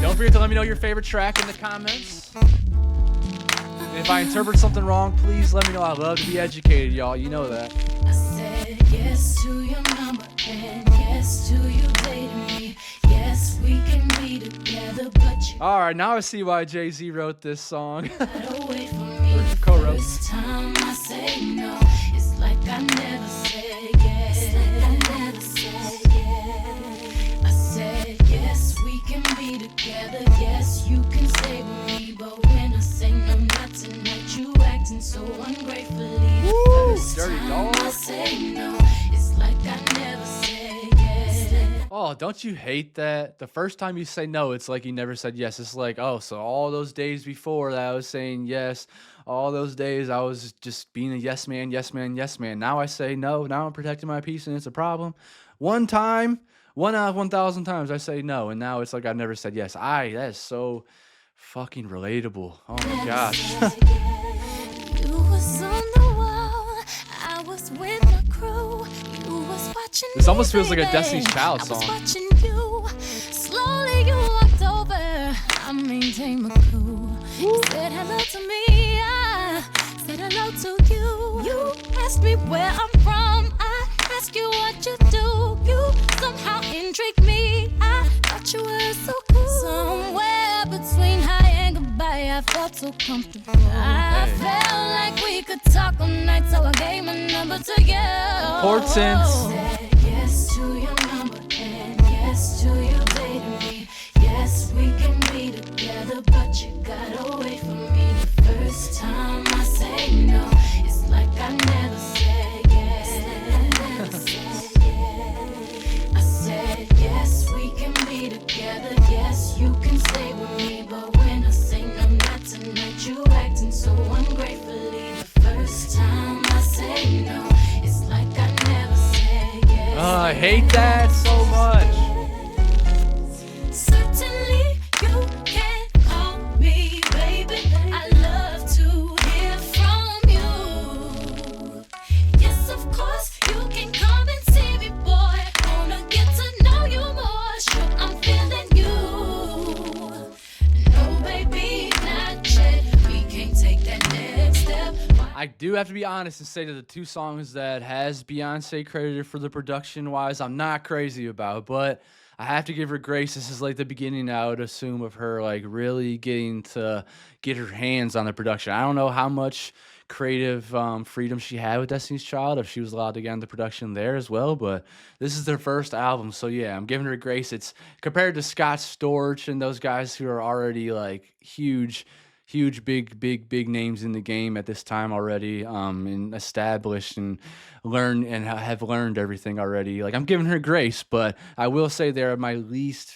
[SPEAKER 1] Don't forget to let me know your favorite track in the comments. And if I interpret something wrong, please let me know. I love to be educated, y'all. You know that.
[SPEAKER 2] I said yes to your number and yes to you dating me. Yes, we can be together, but you
[SPEAKER 1] All right, now I see why Jay-Z wrote this song.
[SPEAKER 2] gotta wait for me.
[SPEAKER 1] Or co-wrote.
[SPEAKER 2] First time I say no, it's like I never said yes. It's like I never said yes. I said yes, we can be together. Yes, you can stay with me, but when I say no, not tonight, you acting so ungratefully.
[SPEAKER 1] Woo,
[SPEAKER 2] First
[SPEAKER 1] dirty
[SPEAKER 2] time
[SPEAKER 1] dog.
[SPEAKER 2] I say no, it's like I never said yes.
[SPEAKER 1] Oh, don't you hate that? The first time you say no, it's like you never said yes. It's like, oh, so all those days before that I was saying yes, all those days I was just being a yes man, yes man, yes man. Now I say no. Now I'm protecting my peace and it's a problem. One time, 1 out of 1,000 times I say no, and now it's like I never said yes. That is so fucking relatable. Oh my gosh.
[SPEAKER 2] You was on the wall, I was with my crew. You was watching
[SPEAKER 1] This
[SPEAKER 2] me,
[SPEAKER 1] almost feels like a
[SPEAKER 2] baby.
[SPEAKER 1] Destiny's Child
[SPEAKER 2] I
[SPEAKER 1] song.
[SPEAKER 2] was watching you. Slowly you walked over. I maintained my cool. You said hello to me. I said hello to you. You asked me where I'm from. I asked you what you do. You somehow intrigued me. I thought you were so cool. Somewhere between hi and goodbye, I felt so comfortable. I felt like we could talk all night, so I gave my number to you.
[SPEAKER 1] Important.
[SPEAKER 2] Said yes to your number and yes to you dating me. Yes, we can be together, but you gotta wait for me. The first time I say no, it's like I never said yes. I said yes, we can be together. Yes, you can stay with me, but when I say no, not tonight, you acting so ungratefully. The first time I say no, it's like I never said yes.
[SPEAKER 1] Oh, I hate that so much.
[SPEAKER 2] Certainly you can call me baby. I love to hear from you. Yes, of course you can come and see me, boy. Wanna get to know you more. Sure, I'm feeling you. No, baby, not yet. We can't take that next step.
[SPEAKER 1] I do have to be honest and say that the two songs that has Beyonce credited for the production wise, I'm not crazy about, but I have to give her grace. This is like the beginning, I would assume, of her like really getting to get her hands on the production. I don't know how much creative freedom she had with Destiny's Child, if she was allowed to get on the production there as well, but this is their first album, so yeah, I'm giving her grace. It's compared to Scott Storch and those guys who are already like huge, big names in the game at this time already, and established and have learned everything already. Like, I'm giving her grace, but I will say they're my least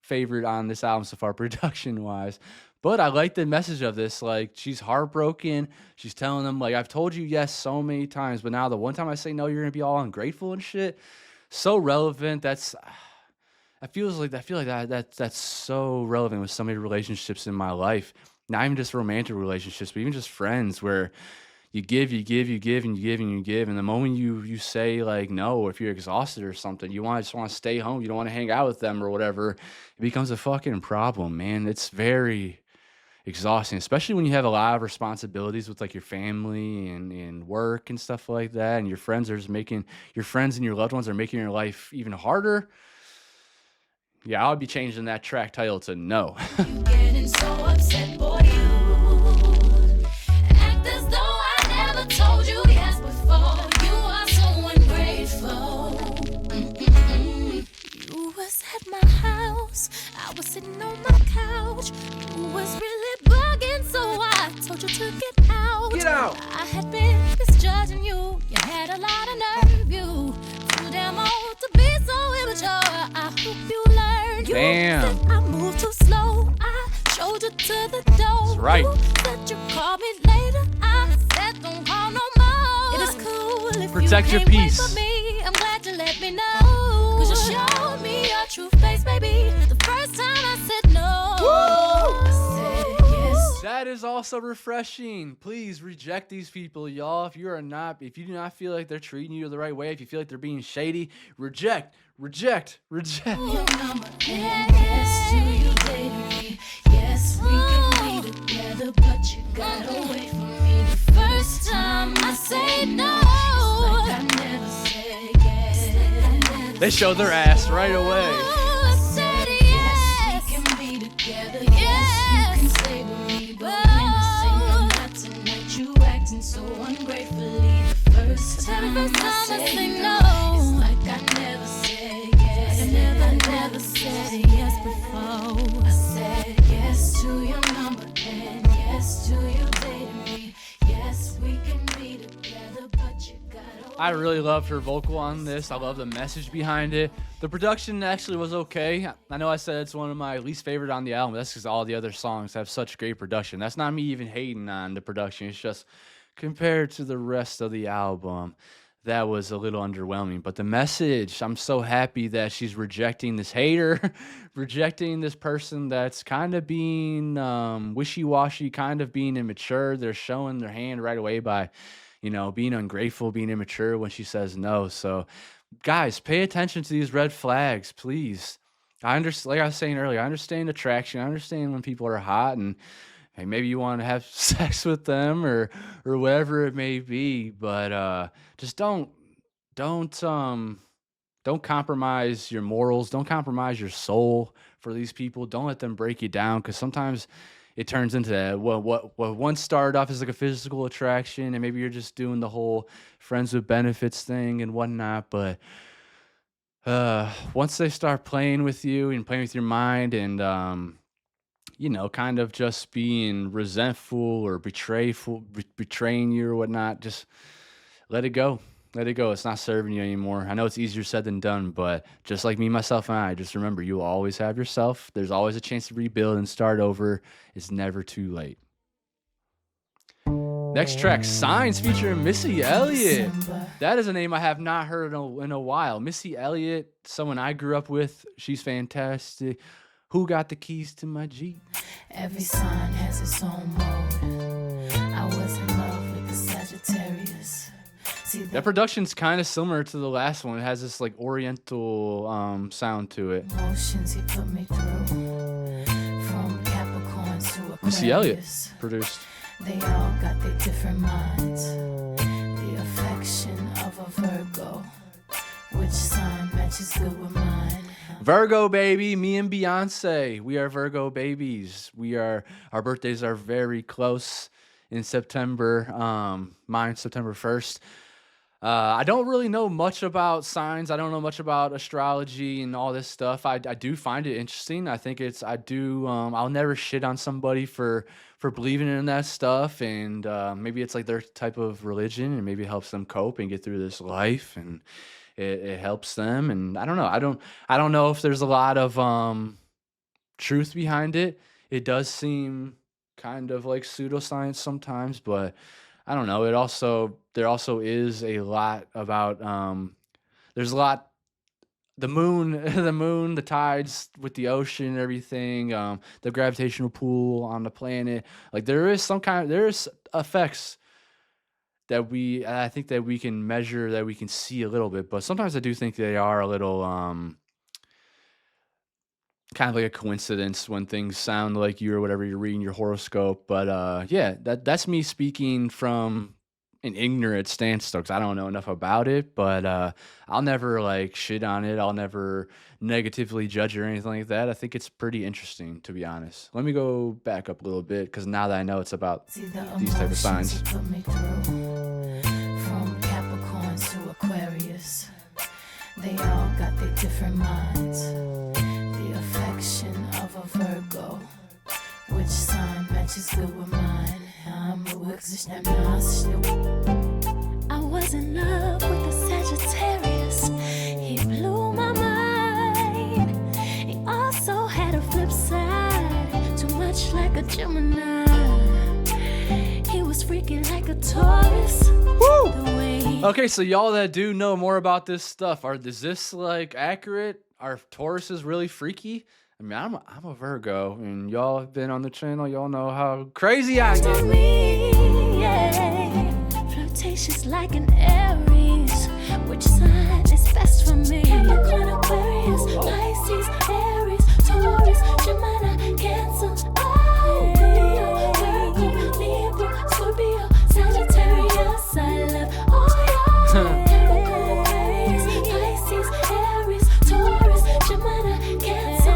[SPEAKER 1] favorite on this album so far, production wise. But I like the message of this. Like, she's heartbroken. She's telling them, like, I've told you yes so many times, but now the one time I say no, you're gonna be all ungrateful and shit. so relevant. I feel like that's so relevant with so many relationships in my life. Not even just romantic relationships, but even just friends where you give, you give, you give, and you give, and you give. And the moment you say like no, or if you're exhausted or something, just want to stay home. You don't want to hang out with them or whatever. It becomes a fucking problem, man. It's very exhausting, especially when you have a lot of responsibilities with like your family and work and stuff like that. And your friends and your loved ones are making your life even harder. Yeah, I would be changing that track title to no.
[SPEAKER 2] You getting so upset, boy, you act as though I never told you yes before. You are so ungrateful. You was at my house, I was sitting on my couch. You was really bugging, so I told you to get out.
[SPEAKER 1] Get out!
[SPEAKER 2] I had been misjudging you. You had a lot of nerve. You too damn old to be so immature. I hope you learned.
[SPEAKER 1] Damn.
[SPEAKER 2] You said I moved too slow. I showed you to the door.
[SPEAKER 1] That's right.
[SPEAKER 2] You said you call me later. I said don't call no more. It is cool if
[SPEAKER 1] Protect
[SPEAKER 2] you
[SPEAKER 1] your
[SPEAKER 2] can't wait
[SPEAKER 1] peace.
[SPEAKER 2] for me. I'm glad you let me know. Cause you showed me your true face, baby. The first time I said no. I said yes.
[SPEAKER 1] That is also refreshing. Please reject these people, y'all. If you do not feel like they're treating you the right way, if you feel like they're being shady, reject.
[SPEAKER 2] Your number. Yes, do you dating me? Yes, we can be together, but you got away from me the first time I say no. It's like I never said yes.
[SPEAKER 1] They show their ass right away.
[SPEAKER 2] I said yes. We can be together. Yes, you can stay with me, but when I say no, not tonight, you acting so ungratefully. The first time I say no, it's like I never said yes. I never said yes before. I said yes to your number and yes to you dating me. Yes, we can be together, but you gotta.
[SPEAKER 1] I really loved her vocal on this. I love the message behind it. The production actually was okay. I know I said it's one of my least favorite on the album. That's because all the other songs have such great production. That's not me even hating on the production. It's just compared to the rest of the album, that was a little underwhelming. But the message, I'm so happy that she's rejecting this hater, rejecting this person that's kind of being wishy-washy, kind of being immature. They're showing their hand right away by, being ungrateful, being immature when she says no. So, guys, pay attention to these red flags, please. I understand, like I was saying earlier, I understand attraction. I understand when people are hot and hey, maybe you want to have sex with them or whatever it may be, but just don't compromise your morals. Don't compromise your soul for these people. Don't let them break you down, because sometimes it turns into that. What once started off as like a physical attraction, and maybe you're just doing the whole friends with benefits thing and whatnot, but once they start playing with you and playing with your mind and kind of just being resentful or betraying you or whatnot, just let it go. Let it go. It's not serving you anymore. I know it's easier said than done, but just like me, myself, and I, just remember, you will always have yourself. There's always a chance to rebuild and start over. It's never too late. Next track, Signs featuring Missy Elliot. That is a name I have not heard in a while. Missy Elliot, someone I grew up with. She's fantastic. Who got the keys to my Jeep?
[SPEAKER 2] Every sign has its own mode. I was in love with the Sagittarius. See
[SPEAKER 1] That production's kind of similar to the last one. It has this like oriental sound to it.
[SPEAKER 2] emotions he put me through. From Capricorn to Aquarius.
[SPEAKER 1] Missy Elliott produced.
[SPEAKER 2] They all got their different minds. The affection of a Virgo. Which sign matches good with mine?
[SPEAKER 1] Virgo, baby. Me and Beyoncé. We are Virgo babies. Our birthdays are very close in September. Mine's September 1st. I don't really know much about signs. I don't know much about astrology and all this stuff. I do find it interesting. I think I'll never shit on somebody for believing in that stuff. And maybe it's like their type of religion, and maybe it helps them cope and get through this life, and it helps them. And I don't know. I don't know if there's a lot of truth behind it. It does seem kind of like pseudoscience sometimes, but I don't know. There also is a lot about there's a lot the moon, the moon, the tides with the ocean and everything, the gravitational pull on the planet. Like there's effects that I think that we can measure, that we can see a little bit, but sometimes I do think they are a little kind of like a coincidence when things sound like you or whatever you're reading your horoscope. But yeah, that's me speaking from an ignorant stance though, 'cause I don't know enough about it. But I'll never like shit on it. I'll never negatively judge it or anything like that. I think it's pretty interesting, to be honest. Let me go back up a little bit, because now that I know it's about these type of signs.
[SPEAKER 2] Put me through, from Capricorn to Aquarius, they all got their different minds. The affection of a Virgo, which sign matches good with mine? I was in love with a Sagittarius. He blew my mind. He also had a flip side, too much like a Gemini. He was freaky like a Taurus. Woo!
[SPEAKER 1] Okay, so y'all that do know more about this stuff, is this like accurate? Are Tauruses really freaky? I mean, I'm a Virgo, and y'all have been on the channel. Y'all know how crazy I get.
[SPEAKER 2] Me, yeah. Flirtatious like an Aries. Which sign is best for me? Capricorn, Aquarius, Pisces, Aries, Taurus, Gemini, Cancer. Oh, Leo, Virgo, Libra, Scorpio, Sagittarius. I love all y'all. Pisces, Aries, Taurus, Gemini, Cancer.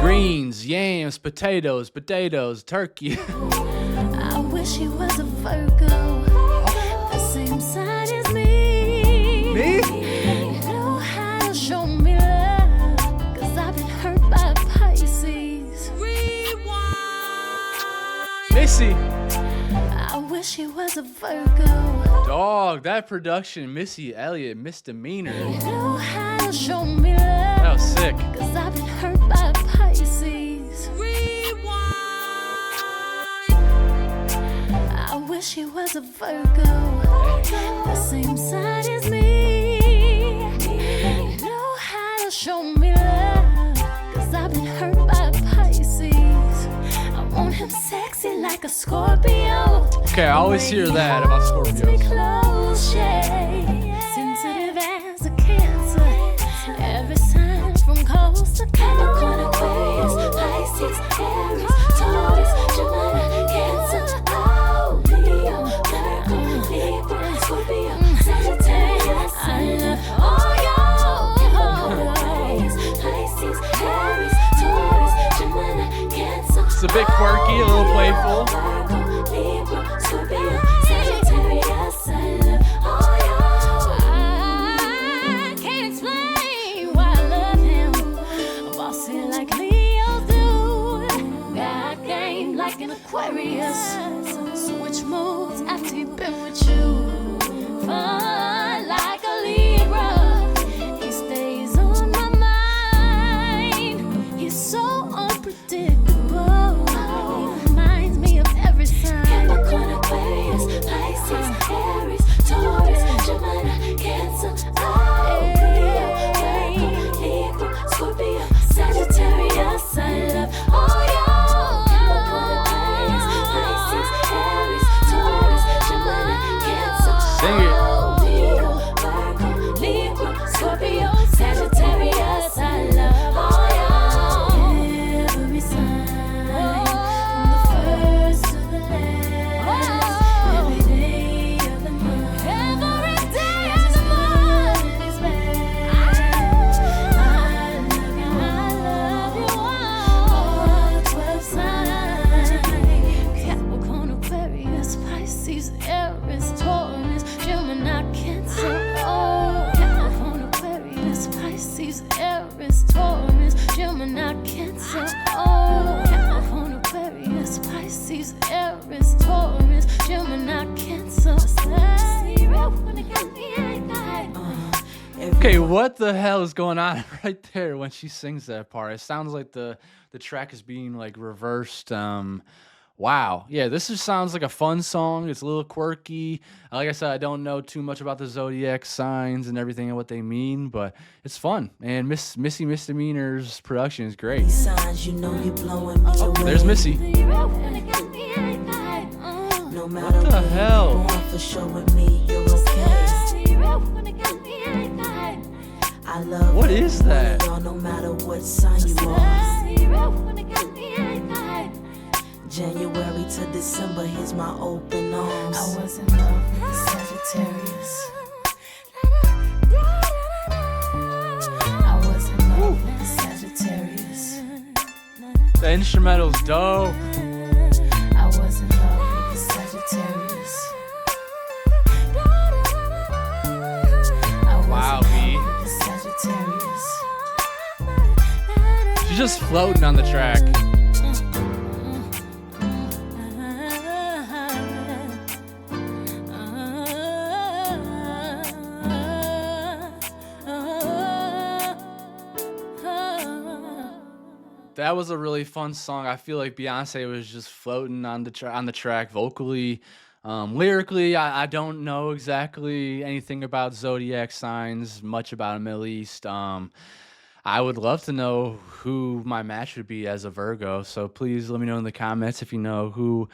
[SPEAKER 1] Greens, yams, potatoes, turkey.
[SPEAKER 2] I wish he was a Virgo, the same sign as me.
[SPEAKER 1] Me?
[SPEAKER 2] You know how to show me love, 'cause I've been hurt by Pisces.
[SPEAKER 1] Missy.
[SPEAKER 2] I wish he was a Virgo.
[SPEAKER 1] Dog, that production, Missy Elliot, misdemeanor.
[SPEAKER 2] You know how to show me love.
[SPEAKER 1] That was sick.
[SPEAKER 2] 'Cause I've been hurt by Pisces. I wish he was a Virgo, the same sign as me. You know how to show me love, 'cause I've been hurt by Pisces. I want him sexy like a Scorpio.
[SPEAKER 1] Okay, I always hear that about Scorpios.
[SPEAKER 2] Close, yeah. Sensitive as a Cancer. Every sign from coast to Capricorn, Aquarius, Pisces, Aries, Taurus, Gemini, Cancer. Oh, Leo, Virgo, Libra, Scorpio, Sagittarius. I love all y'all. Aquarius, Pisces, Aries, Taurus, Gemini, Cancer.
[SPEAKER 1] It's a bit quirky, a little playful.
[SPEAKER 2] Virgo, Libra, Scorpio, Sagittarius. I love all y'all. I can't explain why I love him. Bossy like Leo do. Got game like an Aquarius. Switch modes after he been with you. Fun like a Libra. He stays on my mind. He's so unpredictable. He reminds me of every sign. Capricorn, Aquarius, Pisces, Aries, Taurus, Gemini, Cancer. Oh, Leo, Virgo, Libra, Scorpio, Sagittarius. I love all y'all. Capricorn, Aquarius, Pisces, Aries, Taurus, Gemini, Cancer.
[SPEAKER 1] Sing it.
[SPEAKER 2] Oh, Leo, Virgo, Libra, Scorpio, Sagittarius. I love all y'all. Every sign, from the first to the last. Every day of the month. Every day of the month is I love you all 12 signs. Capricorn, Aquarius, Pisces, Aries, Taurus, Gemini, Cancer. Oh, Capricorn, Aquarius, Pisces, Aries, Taurus, Gemini, Cancer. Oh, Capricorn, Aquarius, Pisces, Aries, Taurus, Gemini, Cancer.
[SPEAKER 1] Okay, what the hell is going on right there when she sings that part? It sounds like the track is being like reversed. Wow. Yeah, this just sounds like a fun song. It's a little quirky. Like I said, I don't know too much about the zodiac signs and everything and what they mean, but it's fun. And Missy Misdemeanor's production is great.
[SPEAKER 6] Signs, you know you're blowing me
[SPEAKER 1] Oh,
[SPEAKER 6] away.
[SPEAKER 1] there's Missy.
[SPEAKER 6] No matter
[SPEAKER 1] What the
[SPEAKER 6] where
[SPEAKER 1] hell?
[SPEAKER 6] you're going, for sure with me, you're okay. I love
[SPEAKER 1] What
[SPEAKER 6] every
[SPEAKER 1] is
[SPEAKER 6] one
[SPEAKER 1] that?
[SPEAKER 6] of y'all, no matter what sign you are. January to December, here's my open arms. I was in love with a Sagittarius. I was in love with a Sagittarius.
[SPEAKER 1] The instrumental's dope.
[SPEAKER 6] I was in love with a Sagittarius. I was
[SPEAKER 1] Wow,
[SPEAKER 6] in
[SPEAKER 1] B.
[SPEAKER 6] love with a Sagittarius.
[SPEAKER 1] She's just floating on the track. That was a really fun song. I feel like Beyonce was just floating on the track vocally. Lyrically, I don't know exactly anything about zodiac signs, much about them at least. I would love to know who my match would be as a Virgo. So please let me know in the comments if you know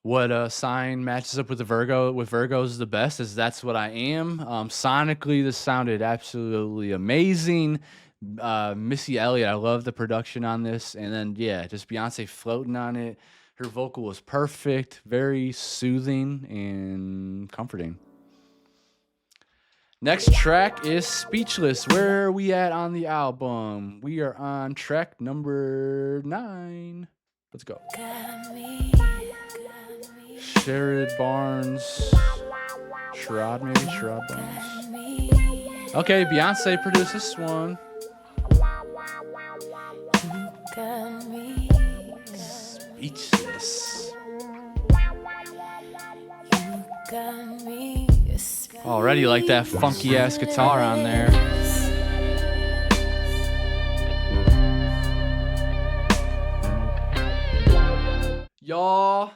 [SPEAKER 1] what sign matches up with the Virgo with Virgos the best, as that's what I am. Sonically, this sounded absolutely amazing. Missy Elliot, I love the production on this, and then yeah, just Beyonce floating on it. Her vocal was perfect, very soothing and comforting. Next track is Speechless. Where are we at on the album? We are on track number 9. Let's go. Sherrod Barnes. Sherrod, maybe? Sherrod Barnes. Okay, Beyonce produced this one. Speechless. Already like that funky ass guitar on there. Y'all,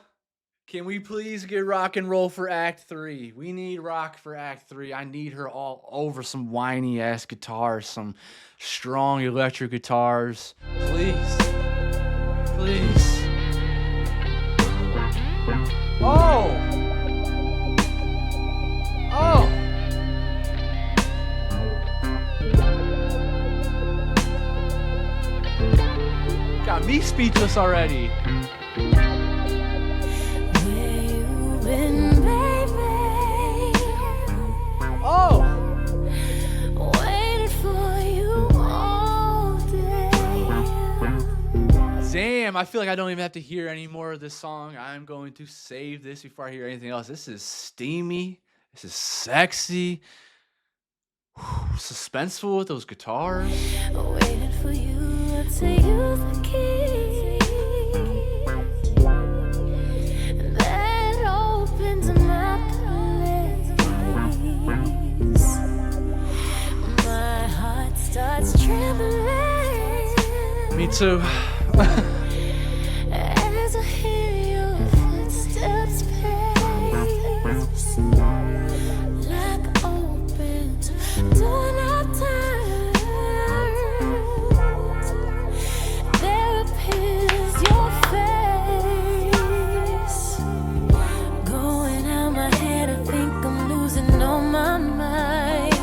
[SPEAKER 1] can we please get rock and roll for Act 3? We need rock for Act 3. I need her all over some whiny ass guitars, some strong electric guitars. Please. Please. Oh! Oh! Got me speechless already. Oh! Damn, I feel like I don't even have to hear any more of this song. I'm going to save this before I hear anything else. This is steamy. This is sexy. Whew, suspenseful with those guitars.
[SPEAKER 2] Waiting for you to use the key that opens my place. My heart starts trembling.
[SPEAKER 1] Me too.
[SPEAKER 2] As I hear your footsteps pace, like open door of time, there appears your face. Going out my head, I think I'm losing all my mind.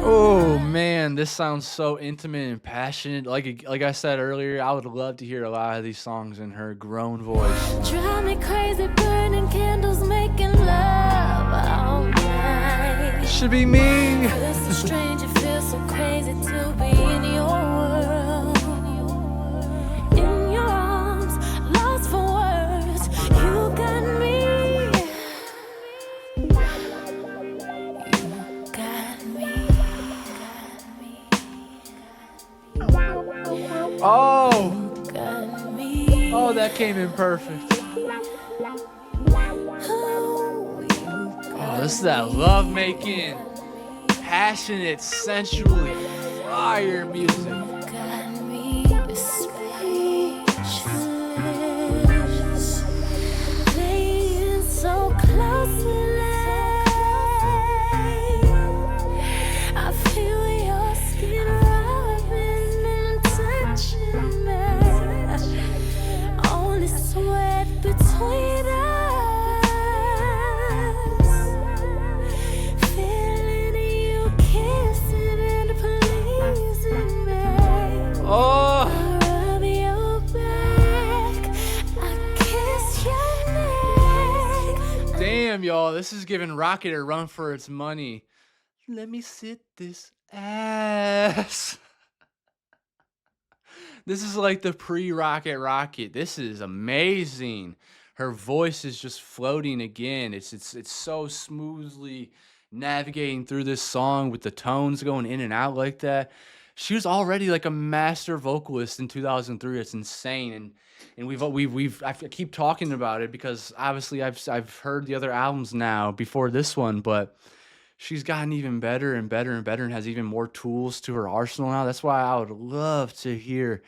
[SPEAKER 1] Oh man, this sounds so intimate and passionate. Like I said earlier, I would love to hear a lot of these songs in her grown voice.
[SPEAKER 2] Drive me crazy, burning candles, making love all night.
[SPEAKER 1] Should be me.
[SPEAKER 2] Feels so strange, it feels so crazy to be in your world. In your arms, lost for words. You got me. You got me.
[SPEAKER 1] Oh,
[SPEAKER 2] Got me.
[SPEAKER 1] oh, that came in perfect. Oh, this is that love making, passionate, sensually fire music.
[SPEAKER 2] Got me speechless.
[SPEAKER 1] Oh, this is giving Rocket a run for its money. Let me sit this ass. This is like the pre-Rocket Rocket. This is amazing. Her voice is just floating again. It's so smoothly navigating through this song with the tones going in and out like that. She was already like a master vocalist in 2003. It's insane, and I keep talking about it because obviously I've heard the other albums now before this one, but she's gotten even better and better and better and has even more tools to her arsenal now. That's why I would love to hear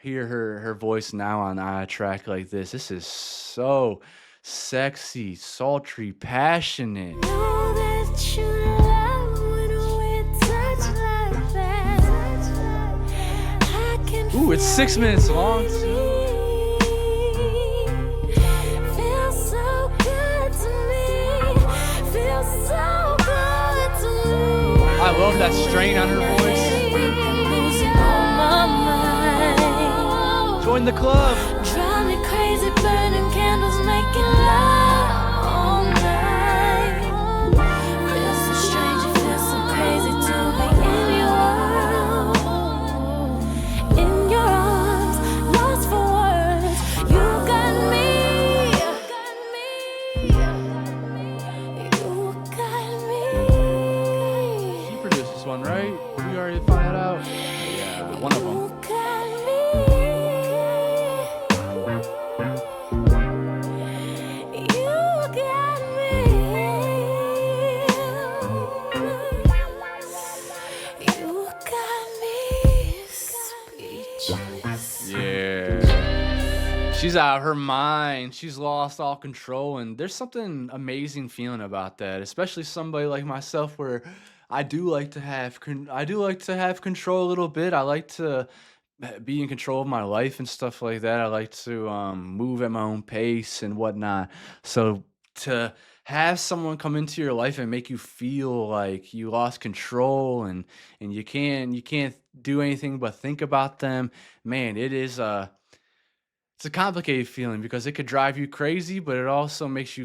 [SPEAKER 1] her voice now on a track like this. This is so sexy, sultry, passionate.
[SPEAKER 2] Know that you love when we touch like that. I can
[SPEAKER 1] Ooh, it's 6 minutes long too.
[SPEAKER 2] feel so good to me. Feel so good to me.
[SPEAKER 1] I love that strain on her voice.
[SPEAKER 2] Losing all my mind.
[SPEAKER 1] Join the club.
[SPEAKER 2] Drive me crazy, burning candles, making love all night. Feel so strange, it feels so crazy to be in your world. In your arms, lost for words. You got me. You got me.
[SPEAKER 1] She produced this one, right? We already found that out. Yeah, one of them.
[SPEAKER 2] You got me. You got me. You got me speechless.
[SPEAKER 1] Yeah. She's out of her mind. She's lost all control, and there's something amazing feeling about that, especially somebody like myself where I do like to have control a little bit. I like to be in control of my life and stuff like that. I like to move at my own pace and whatnot. So to have someone come into your life and make you feel like you lost control and you can't do anything but think about them, man, it's a complicated feeling because it could drive you crazy, but it also makes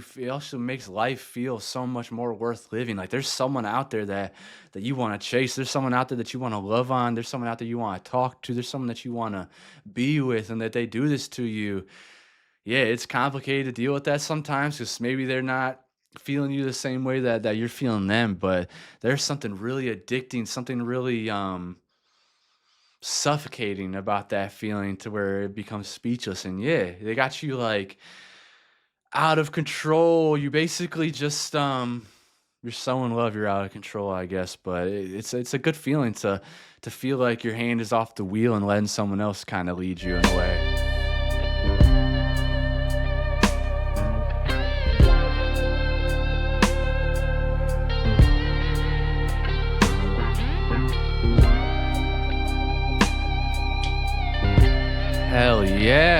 [SPEAKER 1] life feel so much more worth living. Like there's someone out there that you want to chase. There's someone out there that you want to love on. There's someone out there you want to talk to. There's someone that you want to be with, and that they do this to you. Yeah, it's complicated to deal with that sometimes because maybe they're not feeling you the same way that you're feeling them, but there's something really addicting, something really suffocating about that feeling to where it becomes speechless. And yeah, they got you like out of control. You basically just you're so in love you're out of control, I guess. But it's a good feeling to feel like your hand is off the wheel and letting someone else kind of lead you in a way. Hell yeah.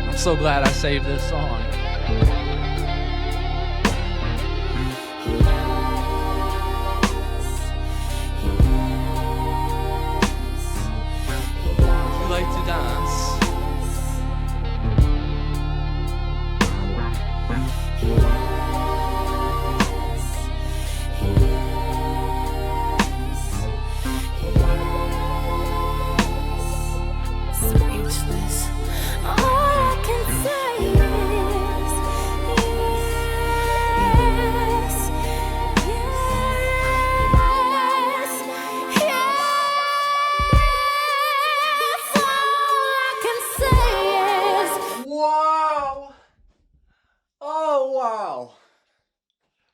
[SPEAKER 1] I'm so glad I saved this song. Would you like to dance?
[SPEAKER 2] Speechless. All I can say is yes, yes, yes. All I can say is
[SPEAKER 1] Wow. Oh, wow.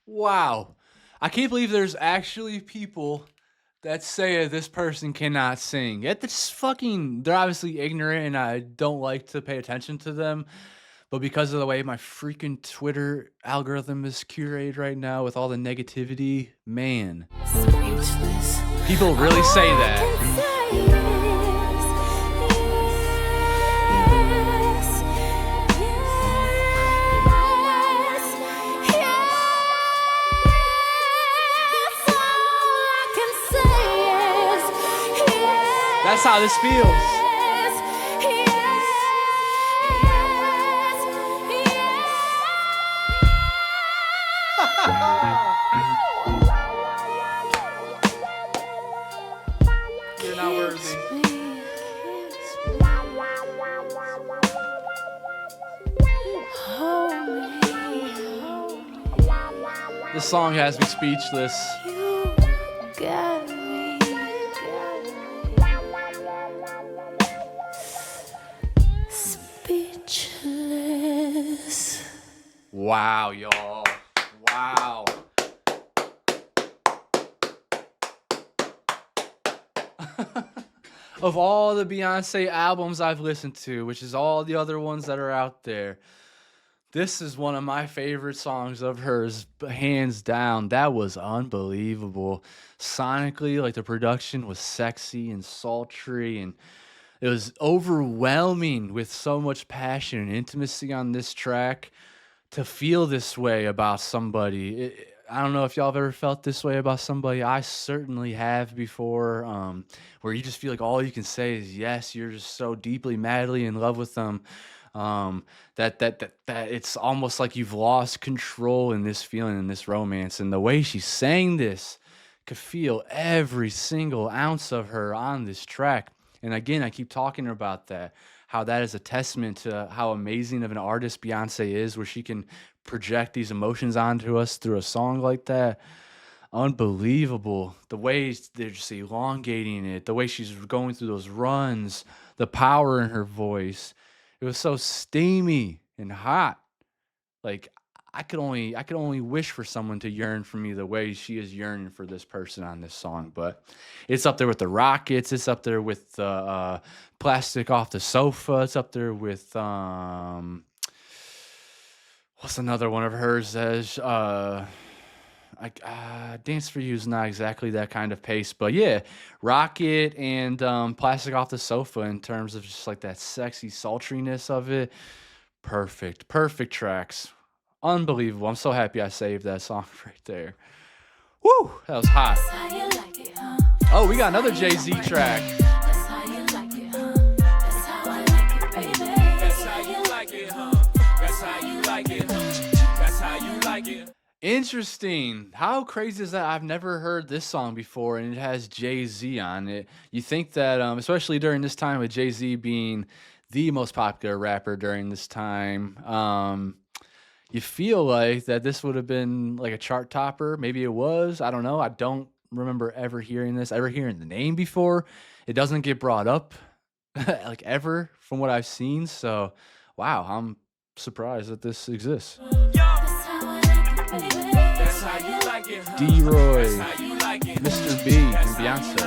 [SPEAKER 1] Wow. I can't believe there's actually people that say that this person cannot sing. Yet they're obviously ignorant and I don't like to pay attention to them. But because of the way my freaking Twitter algorithm is curated right now with all the negativity, man,
[SPEAKER 2] speechless.
[SPEAKER 1] people really say
[SPEAKER 2] All I
[SPEAKER 1] that.
[SPEAKER 2] can say is yes, yes, yes. All I can say is yes.
[SPEAKER 1] That's how this feels.
[SPEAKER 2] Yes, yes, yes.
[SPEAKER 1] You're not worthy. This song has me speechless.
[SPEAKER 6] Got me. Speechless.
[SPEAKER 1] Wow, y'all. Wow. Of all the Beyonce albums I've listened to, which is all the other ones that are out there, this is one of my favorite songs of hers, hands down. That was unbelievable. Sonically, like the production was sexy and sultry, and it was overwhelming with so much passion and intimacy on this track. To feel this way about somebody, I don't know if y'all have ever felt this way about somebody. I certainly have before, where you just feel like all you can say is yes. You're just so deeply, madly in love with them, that it's almost like you've lost control in this feeling, in this romance. And the way she sang this, could feel every single ounce of her on this track. And again, I keep talking about that, how that is a testament to how amazing of an artist Beyonce is, where she can project these emotions onto us through a song like that. Unbelievable. The way they're just elongating it, the way she's going through those runs, the power in her voice. It was so steamy and hot. Like I could only wish for someone to yearn for me the way she is yearning for this person on this song. But it's up there with the Rockets. It's up there with Plastic Off the Sofa. It's up there with what's another one of hers? As Dance for You is not exactly that kind of pace, but yeah, Rocket and Plastic Off the Sofa in terms of just like that sexy sultriness of it. Perfect tracks. Unbelievable. I'm so happy I saved that song right there. Woo! That was hot. Oh, we got another Jay-Z track.
[SPEAKER 3] That's how you like it, huh? That's how you like it. That's how you like it.
[SPEAKER 1] Interesting. How crazy is that? I've never heard this song before, and it has Jay-Z on it. You think that, especially during this time with Jay-Z being the most popular rapper during this time, you feel like that this would have been like a chart topper. Maybe it was. I don't know. I don't remember ever hearing the name before. It doesn't get brought up like ever from what I've seen. So, wow, I'm surprised that this exists. D-Roy, Mr. B, and Beyonce.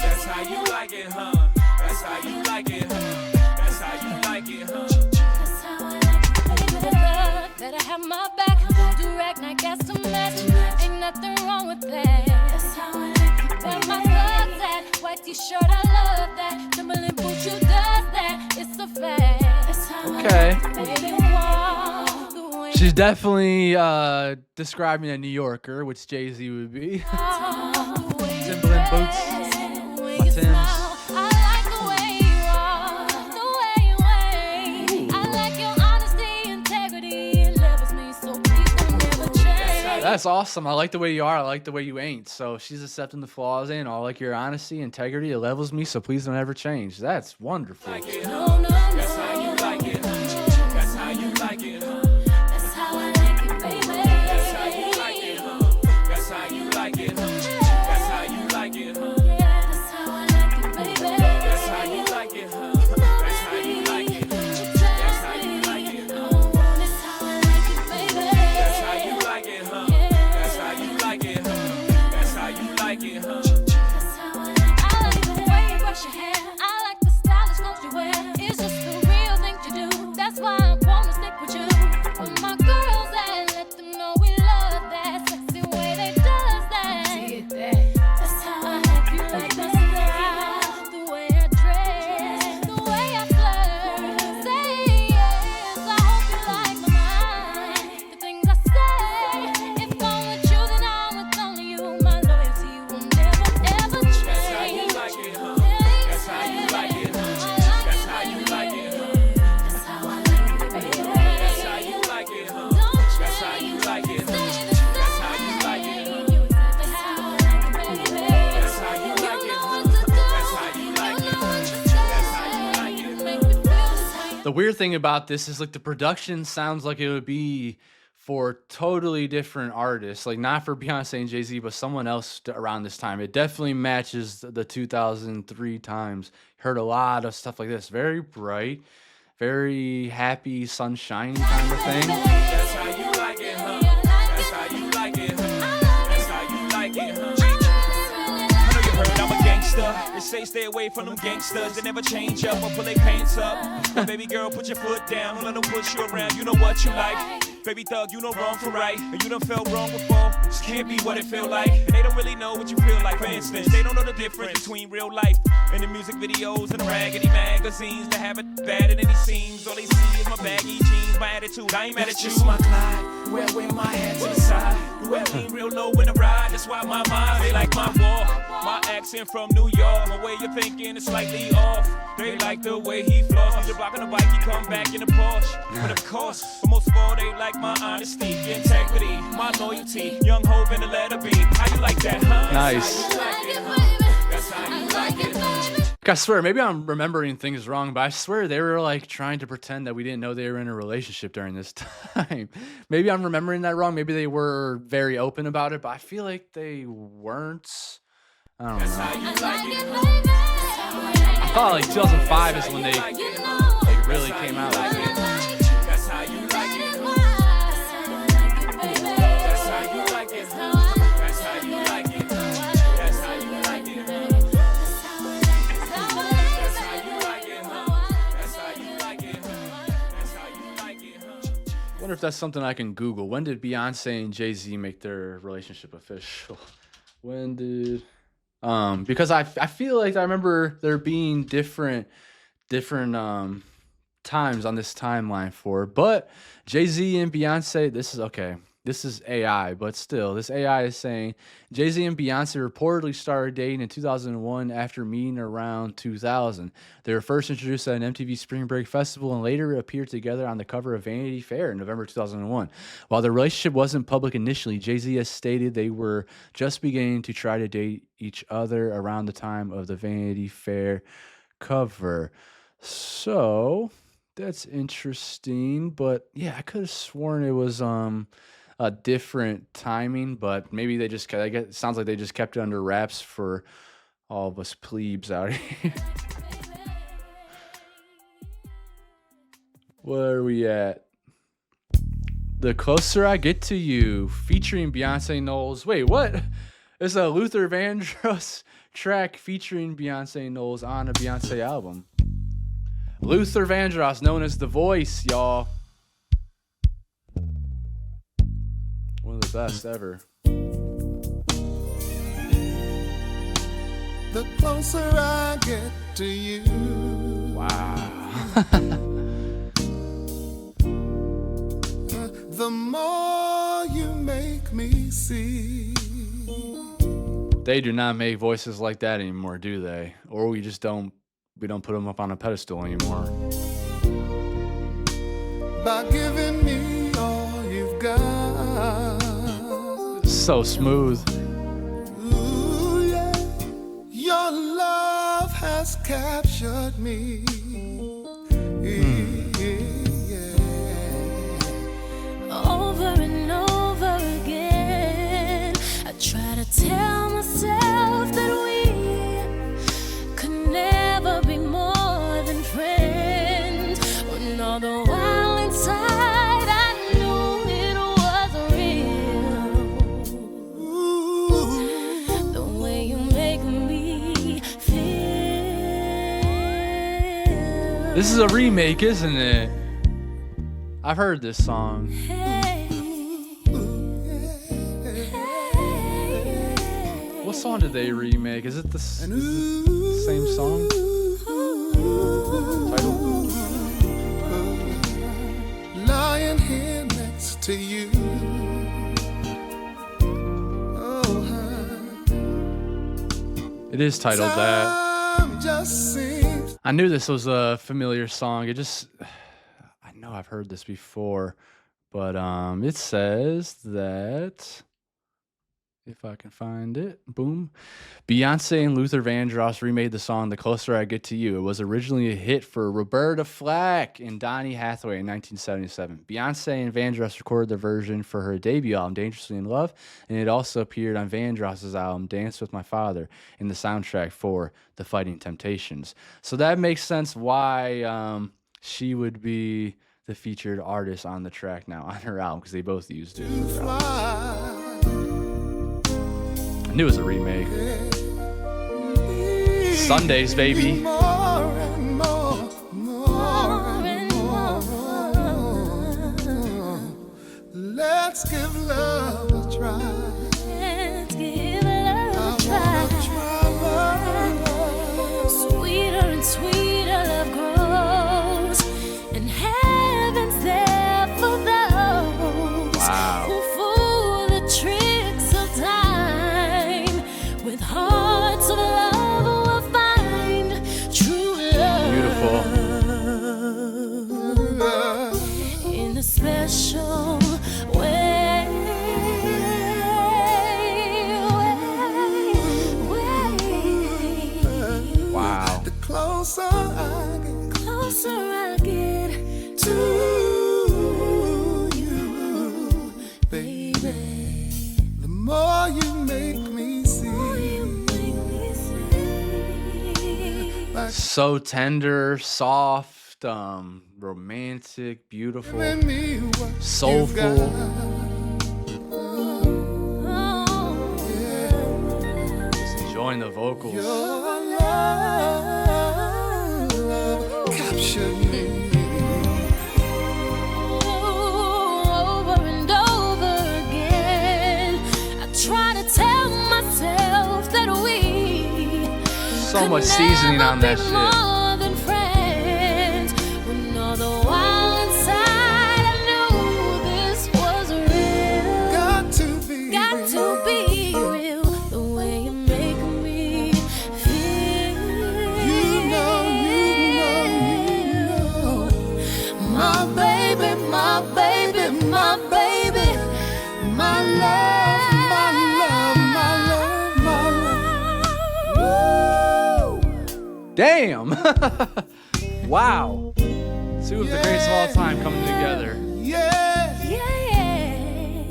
[SPEAKER 3] That's how you like it, huh? That's how you like it, huh? That's how you like it, huh?
[SPEAKER 2] Better have my back. Do rag not gas to match. Ain't nothing wrong with that. Where my thugs at? White t-shirt, I love that. Timberland boots, you does that. It's a fact.
[SPEAKER 1] Okay. She's definitely describing a New Yorker, which Jay-Z would be. Timberland boots, my Timbs. That's awesome. I like the way you are. I like the way you ain't. So she's accepting the flaws in. I like your honesty, integrity. It levels me, so please don't ever change. That's wonderful.
[SPEAKER 3] That's how you like it. That's how you like it. That's how I like it, baby. That's how you like it. That's how you like it. That's how you like it.
[SPEAKER 2] That's how I like it, baby.
[SPEAKER 3] That's how you like it. That's how you like it. That's how you like it.
[SPEAKER 2] That's how I like it, baby.
[SPEAKER 3] That's how you like it, huh? That's how you like it, huh? That's how you like it, huh?
[SPEAKER 2] I like the way you brush your hair. I like the stylish clothes you wear. It's just
[SPEAKER 1] The weird thing about this is like the production sounds like it would be for totally different artists, like not for Beyonce and Jay-Z, but someone else around this time. It definitely matches the 2003 times. Heard a lot of stuff like this. Very bright, very happy, sunshiny kind of thing.
[SPEAKER 3] That's how you like it, huh? That's how you like it, huh? That's how you like it, huh? I know you heard I'm a gangster. They say stay away from them gangsters. They never change up or pull their pants up. But baby girl, put your foot down. Don't let them push you around. You know what you like. Baby thug, you know wrong for right. And you done felt wrong before. This can't be what it feel like. And they don't really know what you feel like. For instance, they don't know the difference between real life and the music videos and the raggedy magazines that have it bad in any scenes. All they see is my baggy jeans, my attitude. I ain't mad at you. Just my Clyde, where I wear my hat to the side. You have me real low in the ride. That's why my mind, they like my walk. My accent from New York. My way of thinking is slightly off. They like the way he floss. He's a block on the bike, he come back in a Porsche. But of course, for most of all, they like my honesty, integrity, my loyalty. Young Hov in the letter B. How you like that, huh?
[SPEAKER 1] Nice.
[SPEAKER 3] That's how you like it.
[SPEAKER 1] I swear, maybe I'm remembering things wrong, but I swear they were like trying to pretend that we didn't know they were in a relationship during this time. Maybe I'm remembering that wrong. Maybe they were very open about it, but I feel like they weren't. I don't know. I thought like 2005 is when they like really came out.
[SPEAKER 3] That's how you like it. That's how you like it. That's how you like it. That's how you like it. That's how you like it. That's how you like it. That's how you like it.
[SPEAKER 1] I wonder if that's something I can Google. When did Beyonce and Jay-Z make their relationship official? When did because I feel like I remember there being different times on this timeline for it. But Jay-Z and Beyonce, this is okay. This is AI, but still, this AI is saying Jay-Z and Beyonce reportedly started dating in 2001 after meeting around 2000. They were first introduced at an MTV Spring Break Festival and later appeared together on the cover of Vanity Fair in November 2001. While the relationship wasn't public initially, Jay-Z has stated they were just beginning to try to date each other around the time of the Vanity Fair cover. So that's interesting, but yeah, I could have sworn it was a different timing, but maybe they just, I guess it sounds like they just kept it under wraps for all of us plebes out here. Where are we at? The Closer I Get to You, featuring Beyonce Knowles. Wait, what? It's a Luther Vandross track featuring Beyonce Knowles on a Beyonce album. Luther Vandross, known as The Voice, y'all. One of the best ever.
[SPEAKER 5] The closer I get to you.
[SPEAKER 1] Wow.
[SPEAKER 5] The more you make me see.
[SPEAKER 1] They do not make voices like that anymore, do they? Or we just don't put them up on a pedestal anymore.
[SPEAKER 5] By giving me all you've got.
[SPEAKER 1] So smooth.
[SPEAKER 5] Ooh, yeah. Your love has captured me.
[SPEAKER 2] Over and over again, I try to tell myself that we could never be more than friends. When all the while inside I knew it was real.
[SPEAKER 5] Ooh.
[SPEAKER 2] The way you make me feel.
[SPEAKER 1] This is a remake, isn't it? I've heard this song. What song did they remake? Is it the same song? Title?
[SPEAKER 5] Lying here next to you. Oh,
[SPEAKER 1] It is titled that.
[SPEAKER 5] time just seems
[SPEAKER 1] I knew this was a familiar song. It just, I know I've heard this before, but it says that If I can find it. Boom. Beyonce and Luther Vandross remade the song The Closer I Get to You. It was originally a hit for Roberta Flack and Donny Hathaway in 1977. Beyonce and Vandross recorded the version for her debut album, Dangerously in Love, and it also appeared on Vandross's album, Dance with My Father, in the soundtrack for The Fighting Temptations. So that makes sense why she would be the featured artist on the track now on her album, because they both used it. I knew it was a remake. Sundays, baby.
[SPEAKER 5] Let's give love a try.
[SPEAKER 2] Let's give love a try. Sweeter and sweeter love grows, and heaven's there for those who fool the tricks of time. With hearts of love will find true love.
[SPEAKER 1] Beautiful.
[SPEAKER 2] In a special way.
[SPEAKER 1] Wow.
[SPEAKER 5] The closer I get to you, baby, the more you make me see. Like
[SPEAKER 1] So tender, soft, romantic, beautiful,
[SPEAKER 5] giving me what you
[SPEAKER 1] soulful.
[SPEAKER 5] got.
[SPEAKER 1] Just enjoying the vocals.
[SPEAKER 5] Your love captured me.
[SPEAKER 2] Over and over again, I try to tell myself that we
[SPEAKER 1] So much seasoning on that shit.
[SPEAKER 2] more than friends. When all the while inside I knew this was real.
[SPEAKER 5] Got to be
[SPEAKER 2] real. The way you make me feel.
[SPEAKER 5] You know.
[SPEAKER 2] My baby, my baby, my baby, my love,
[SPEAKER 5] My love.
[SPEAKER 1] Damn! Wow. Two of the greatest of all time coming together.
[SPEAKER 5] Yeah.
[SPEAKER 2] yeah.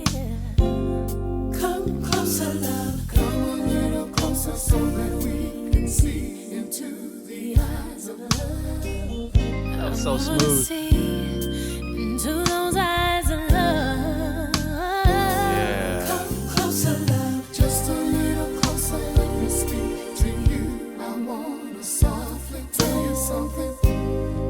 [SPEAKER 5] Come closer, love. Come a little closer so that we can see into the eyes of love.
[SPEAKER 1] That was so
[SPEAKER 2] I wanna
[SPEAKER 1] smooth.
[SPEAKER 2] see into those eyes of love.
[SPEAKER 1] Yeah.
[SPEAKER 5] Come closer, love. Just a little closer. Let me speak to you. I wanna softly tell you something.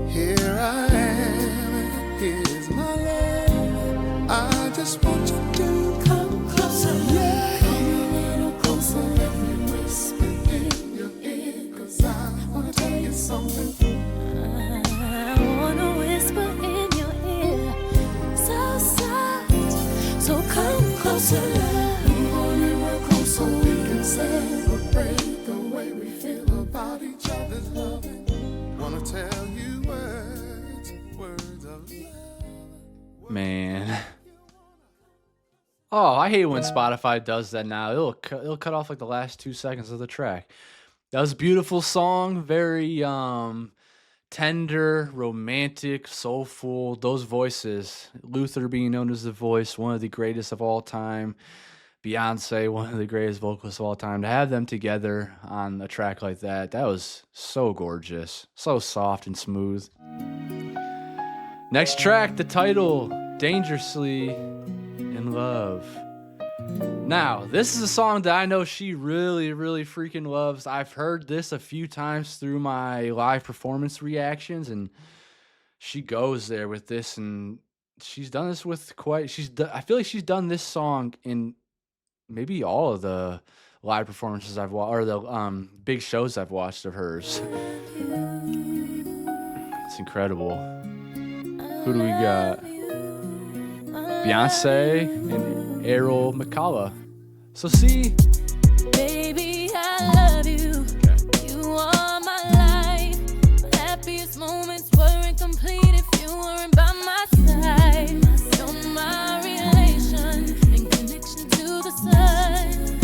[SPEAKER 5] Here I am, and here's my love. I just want you to come closer. Yeah. Come a little closer. Let me whisper in your ear. 'Cause I wanna tell you something.
[SPEAKER 2] I wanna whisper in your ear, so soft. So come closer, love.
[SPEAKER 5] Move on and we're close so we can celebrate the way we feel about each other's loving. Wanna tell you words of love.
[SPEAKER 1] Man. Oh, I hate when Spotify does that now. It'll cut off like the last 2 seconds of the track. That was a beautiful song, very tender, romantic, soulful. Those voices, Luther being known as the voice, one of the greatest of all time. Beyonce, one of the greatest vocalists of all time. To have them together on a track like that, that was so gorgeous, so soft and smooth. Next track, the title, Dangerously in Love. Now, this is a song that I know she really, really freaking loves. I've heard this a few times through my live performance reactions, and she goes there with this, and she's done this with I feel like she's done this song in maybe all of the live performances I've watched, or the big shows I've watched of hers. It's incredible. Who do we got? Beyonce and Errol McCalla. So see.
[SPEAKER 2] Baby, I love you. You are my life. My happiest moments weren't complete if you weren't by my side. You're my relation and connection to the sun.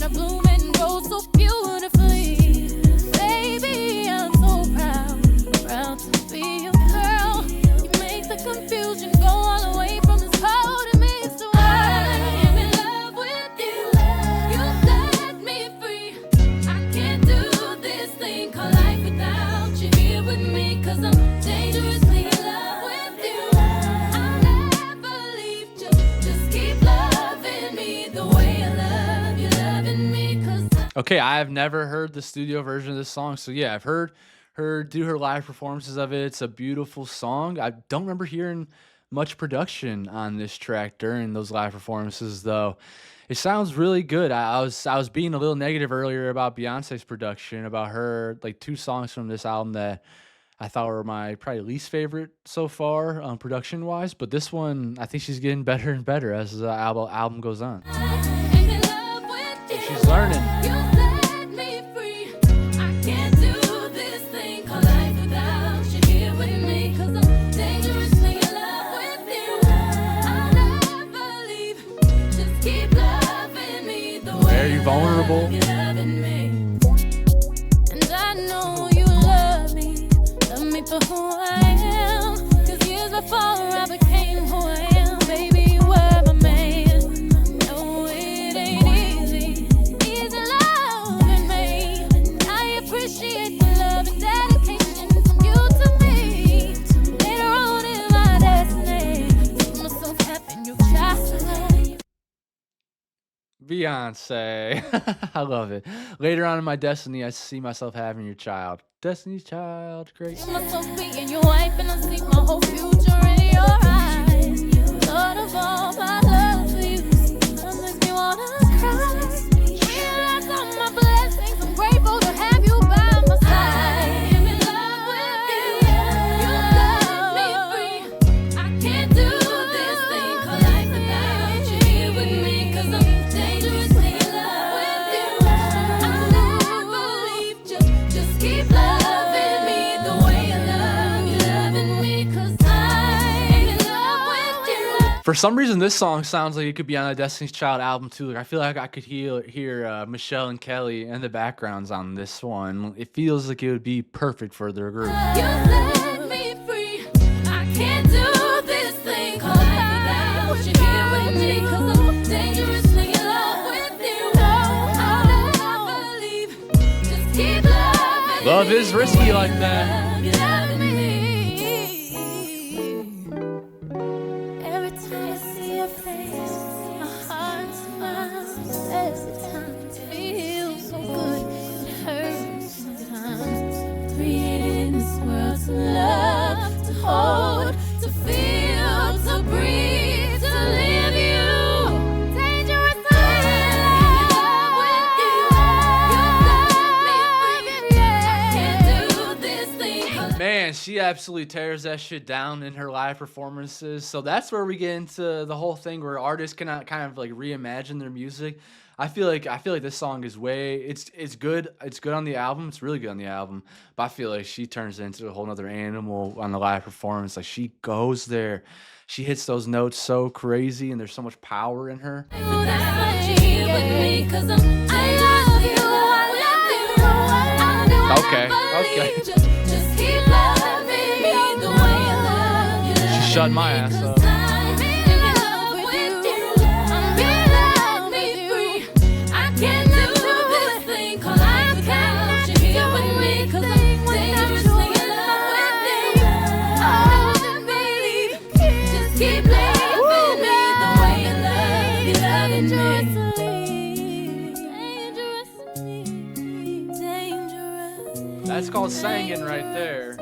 [SPEAKER 2] gotta bloom and grow so beautifully. Baby, I'm so proud to be your girl. You make the confusion go all the way from this cold to mix the world. I am in love with you. You set me free. I can't do this thing called life without you here with me, 'cause I'm dangerously in love with you. I'll never leave. Just keep loving me the way I love you, loving me, 'cause
[SPEAKER 1] Okay, I have never heard the studio version of this song. So yeah, I've heard her do her live performances of it. It's a beautiful song. I don't remember hearing much production on this track during those live performances though. It sounds really good. I was being a little negative earlier about Beyonce's production, about her like two songs from this album that I thought were my probably least favorite so far, production wise. But this one, I think she's getting better and better as the album goes on.
[SPEAKER 2] I'm in love with you.
[SPEAKER 1] She's learning.
[SPEAKER 2] You set me free. I can't do this thing called life without you here with me, 'cause I'm dangerously in love with you. I'll never leave. Just keep loving me the way
[SPEAKER 1] Very vulnerable.
[SPEAKER 2] you're loving me. And I know you love me for who I am. 'Cause years before I became who I am, baby, you were my man. No, it ain't easy loving me. I appreciate the love and dedication from you to me. Later on in my destiny, see myself having your child.
[SPEAKER 1] Beyonce. I love it. Later on in my destiny, I see myself having your child. Destiny's Child, great.
[SPEAKER 2] See myself being your wife, and I see my whole future in your eyes. Thought of all my love for you, that makes me wanna cry. Realize all my blessings, I'm grateful to have you by my side. I am in love with you. You set me free. I can't do this thing called life without you here with me, 'cause I'm dangerously in love with you. I'll never leave. Just keep loving me the way I love you, loving me, 'cause I'm in love with you.
[SPEAKER 1] For some reason, this song sounds like it could be on a Destiny's Child album too. Like I feel like I could hear Michelle and Kelly and the backgrounds on this one. It feels like it would be perfect for their group.
[SPEAKER 2] You set me free. I can't do this thing called life without you here with me, 'cause I'm dangerously in love with you. I'll never leave. Just keep loving
[SPEAKER 1] Love
[SPEAKER 2] me
[SPEAKER 1] is
[SPEAKER 2] the
[SPEAKER 1] risky
[SPEAKER 2] way
[SPEAKER 1] like
[SPEAKER 2] I
[SPEAKER 1] that.
[SPEAKER 2] love you, loving me. Every time I see your face, my heart smiles. There's a time it feels so good, it hurts sometimes. Created in this world to love, to hold, to feel, to breathe, to live you. Dangerously in love with you. You set me free. I can't do this thing.
[SPEAKER 1] Man, she absolutely tears that shit down in her live performances. So that's where we get into the whole thing where artists can kind of like reimagine their music. I feel like this song is it's good. It's good on the album. It's really good on the album. But I feel like she turns it into a whole nother animal on the live performance. Like she goes there. She hits those notes so crazy and there's so much power in her. Okay. She shut my ass up. That's called singing right there.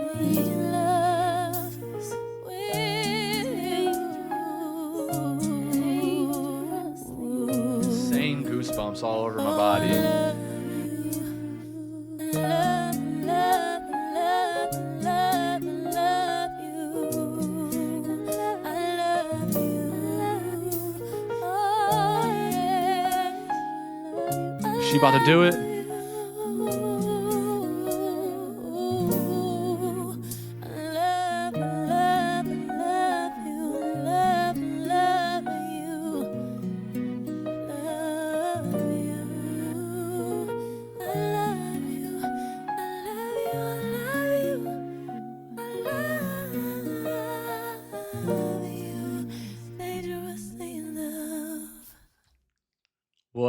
[SPEAKER 1] Insane goosebumps all over my body. She about to do it.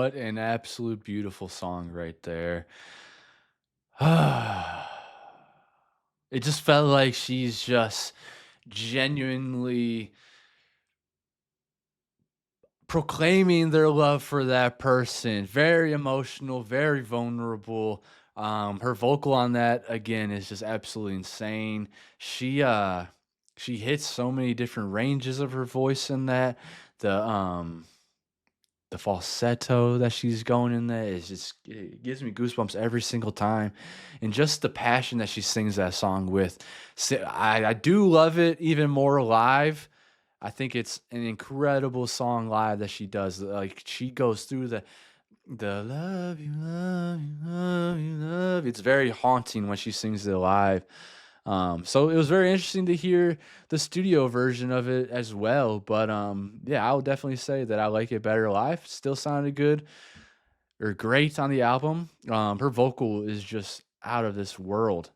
[SPEAKER 1] What an absolute beautiful song right there. It just felt like she's just genuinely proclaiming their love for that person. Very emotional, very vulnerable. Her vocal on that again is just absolutely insane. She hits so many different ranges of her voice in that. The um the falsetto that she's going in there is just it gives me goosebumps every single time, and just the passion that she sings that song with. I do love it even more live. I think it's an incredible song live that she does. Like she goes through the love you, love you, love you, love you. It's very haunting when she sings it live. So it was very interesting to hear the studio version of it as well. But yeah, I would definitely say that I like it better live. Still sounded good or great on the album. Her vocal is just out of this world.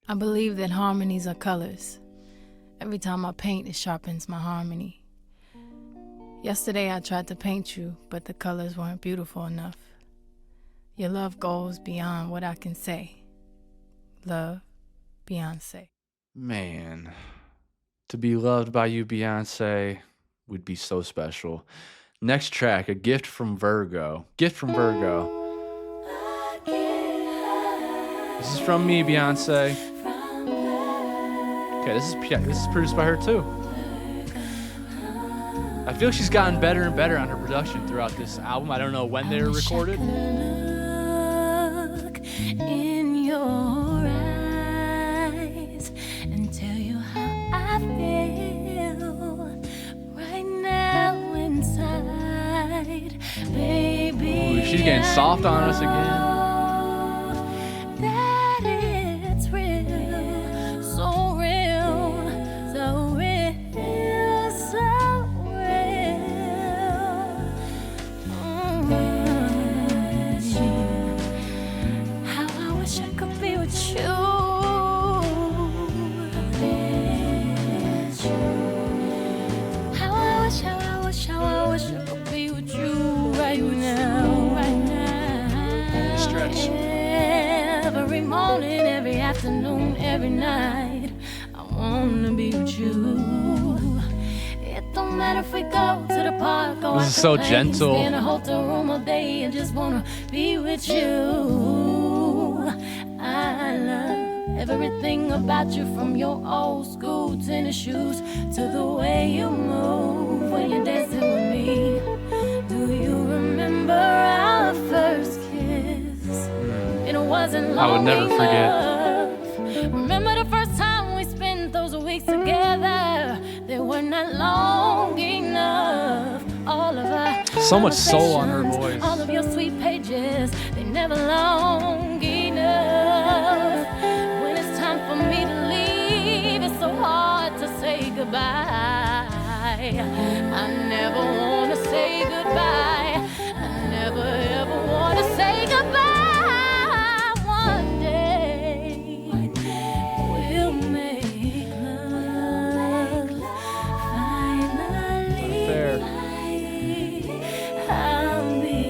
[SPEAKER 7] I believe that harmonies are colors. Every time I paint, it sharpens my harmony. Yesterday I tried to paint you, but the colors weren't beautiful enough. Your love goes beyond what I can say. Love, Beyoncé.
[SPEAKER 1] Man, to be loved by you, Beyoncé, would be so special. Next track, A Gift from Virgo. Gift from Virgo. This is from me, Beyoncé. Okay, this is produced by her too. I feel she's gotten better and better on her production throughout this album. I don't know when they were recorded.
[SPEAKER 2] Look in your eyes and tell you how I feel right now inside, baby.
[SPEAKER 1] Ooh, she's getting soft on us again.
[SPEAKER 2] That it's real, so real, so real, so real. How I wish I could be with you. How I wish, how I wish, how I wish I could be with you right now, right now.
[SPEAKER 1] Stretch.
[SPEAKER 2] Every morning, every afternoon, every night, I wanna be with you. It don't matter if we go to the park, go
[SPEAKER 1] This
[SPEAKER 2] out
[SPEAKER 1] is
[SPEAKER 2] to
[SPEAKER 1] so
[SPEAKER 2] play,
[SPEAKER 1] gentle.
[SPEAKER 2] stay in a hotel room all day and just wanna be with you. I love everything about you, from your old school tennis shoes to the way you move when you're dancing with me. Do you remember our first kiss? It wasn't long
[SPEAKER 1] I would never forget.
[SPEAKER 2] enough. Remember the first time we spent those weeks together? They were not long enough. All of our
[SPEAKER 1] So much soul on her
[SPEAKER 2] conversations,
[SPEAKER 1] voice.
[SPEAKER 2] all of your sweet pages, they never long enough. When it's time for me to leave, it's so hard to say goodbye. I never wanna say goodbye. I never ever wanna say goodbye. One day we'll make love. Finally,
[SPEAKER 1] Fair.
[SPEAKER 2] I'll be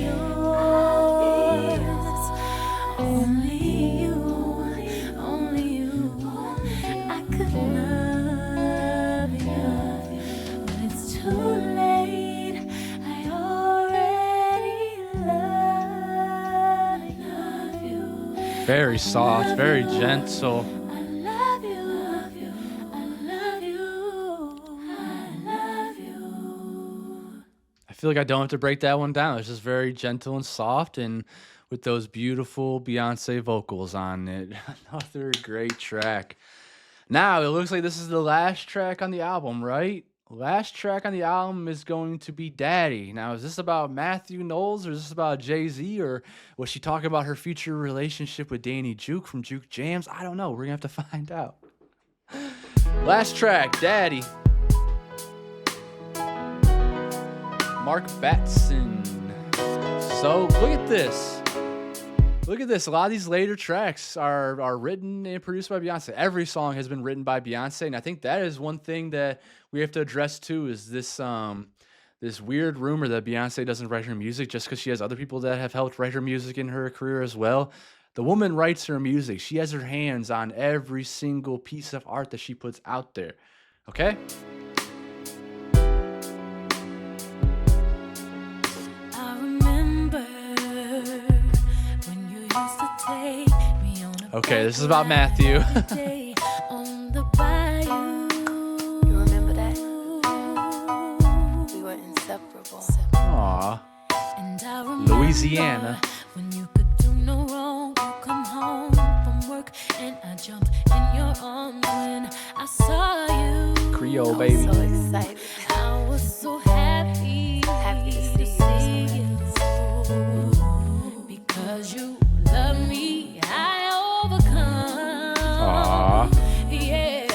[SPEAKER 2] yours. Only you, only you. I could love you, but it's too late. I already love you.
[SPEAKER 1] Very soft, very gentle.
[SPEAKER 2] I love you, I love you, I love you.
[SPEAKER 1] I feel like I don't have to break that one down. It's just very gentle and soft, and with those beautiful Beyonce vocals on it. Another great track. Now, it looks like this is the last track on the album, right? Last track on the album is going to be Daddy. Now, is this about Matthew Knowles, or is this about Jay-Z, or was she talking about her future relationship with Danny Juke from Juke Jams? I don't know. We're going to have to find out. Last track, Daddy. Mark Batson. So, look at this. Look at this. A lot of these later tracks are written and produced by Beyonce. Every song has been written by Beyonce, and I think that is one thing that we have to address too. Is this this weird rumor that Beyonce doesn't write her music just because she has other people that have helped write her music in her career as well. The woman writes her music. She has her hands on every single piece of art that she puts out there. Okay?
[SPEAKER 2] I remember when you used to take me on a
[SPEAKER 1] Okay, this is about Matthew.
[SPEAKER 2] day on the bayou.
[SPEAKER 7] You remember that? We were inseparable.
[SPEAKER 1] Aw.
[SPEAKER 2] And I remember
[SPEAKER 1] Louisiana.
[SPEAKER 2] when you could do no wrong. You come home from work and I jumped in your arms when I saw you.
[SPEAKER 1] Creole,
[SPEAKER 7] I was
[SPEAKER 1] baby.
[SPEAKER 7] so excited.
[SPEAKER 2] I was so happy
[SPEAKER 7] Happy to see you.
[SPEAKER 2] Because you love me, I overcome.
[SPEAKER 1] Aw.
[SPEAKER 2] Yeah.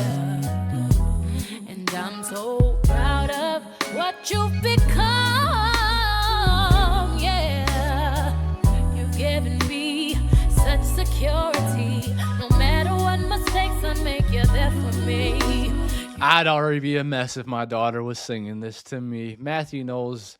[SPEAKER 2] And I'm so proud of what you've become. Yeah. You've given me such security. No matter what mistakes I make, you're there for me.
[SPEAKER 1] I'd already be a mess if my daughter was singing this to me. Matthew knows.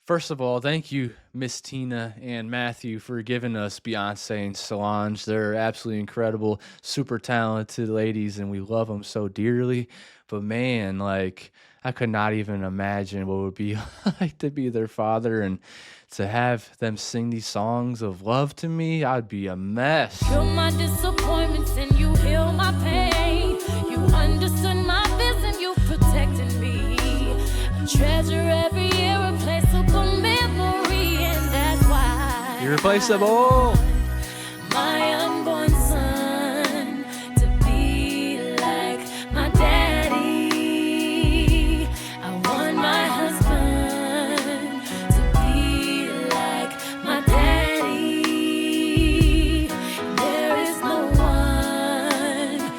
[SPEAKER 1] First of all, thank you, Miss Tina and Matthew, for giving us Beyonce and Solange. They're absolutely incredible, super talented ladies, and we love them so dearly. But man, like, I could not even imagine what it would be like to be their father and to have them sing these songs of love to me. I'd be a mess.
[SPEAKER 2] You're my disappointments and you heal my pain. You understood my vision, you protected me. I treasure every irreplaceable memory, and that's why
[SPEAKER 1] Irreplaceable.
[SPEAKER 2] my unborn son to be like my daddy. I want my husband to be like my daddy. There is no one.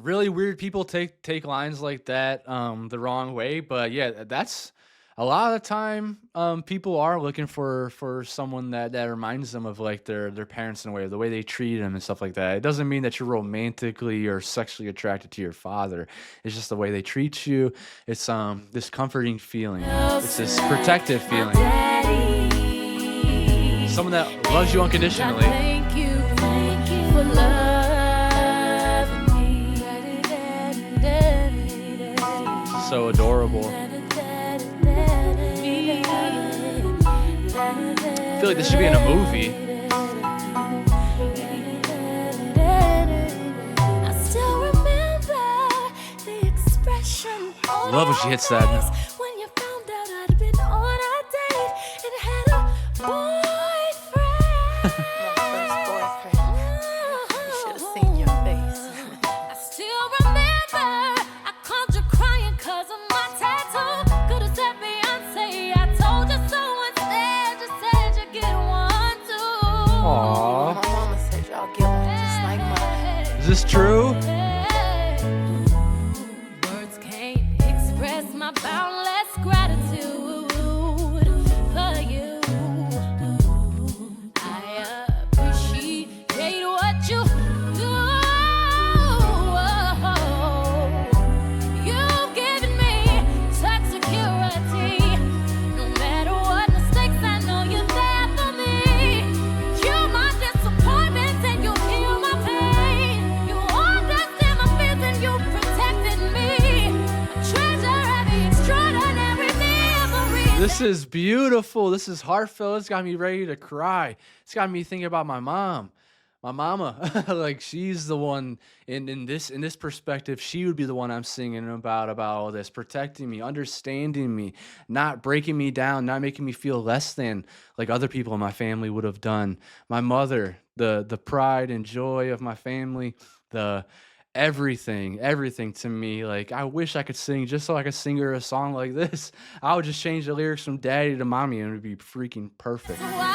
[SPEAKER 1] Really weird people take lines like that the wrong way, but yeah, that's a lot of the time people are looking for someone that reminds them of like their parents in a way, the way they treat them and stuff like that. It doesn't mean that you're romantically or sexually attracted to your father. It's just the way they treat you. It's this comforting feeling. It's this protective feeling. Someone that loves you unconditionally.
[SPEAKER 2] Thank you for loving me.
[SPEAKER 1] So adorable. I feel like this should be in a movie.
[SPEAKER 2] I still remember the expression on
[SPEAKER 1] Love when she hits that.
[SPEAKER 2] your face when you found out I'd been on a date and had a boyfriend.
[SPEAKER 7] My first boyfriend. You should have seen your face.
[SPEAKER 2] I still remember I called you crying 'cause of my tattoo. Could have said Beyonce, I told you so instead. You said you get one too.
[SPEAKER 1] Aww.
[SPEAKER 7] My mama said y'all get one just like mine.
[SPEAKER 1] Is this true?
[SPEAKER 2] Words can't express my boundless gratitude for you. I appreciate what you do. You've given me such security. No matter what mistakes, I know you're there for me. You're my disappointments and you heal my pain. You understand my fears and you protected me. I treasure every extraordinary memory.
[SPEAKER 1] This is beautiful. This is heartfelt. It's got me ready to cry. It's got me thinking about my mom. My mama. Like she's the one in this perspective, she would be the one I'm singing about all this, protecting me, understanding me, not breaking me down, not making me feel less than like other people in my family would have done. My mother, the pride and joy of my family, the everything to me. Like I wish I could sing just so I could sing her a song like this. I would just change the lyrics from daddy to mommy and it would be freaking perfect.
[SPEAKER 2] Why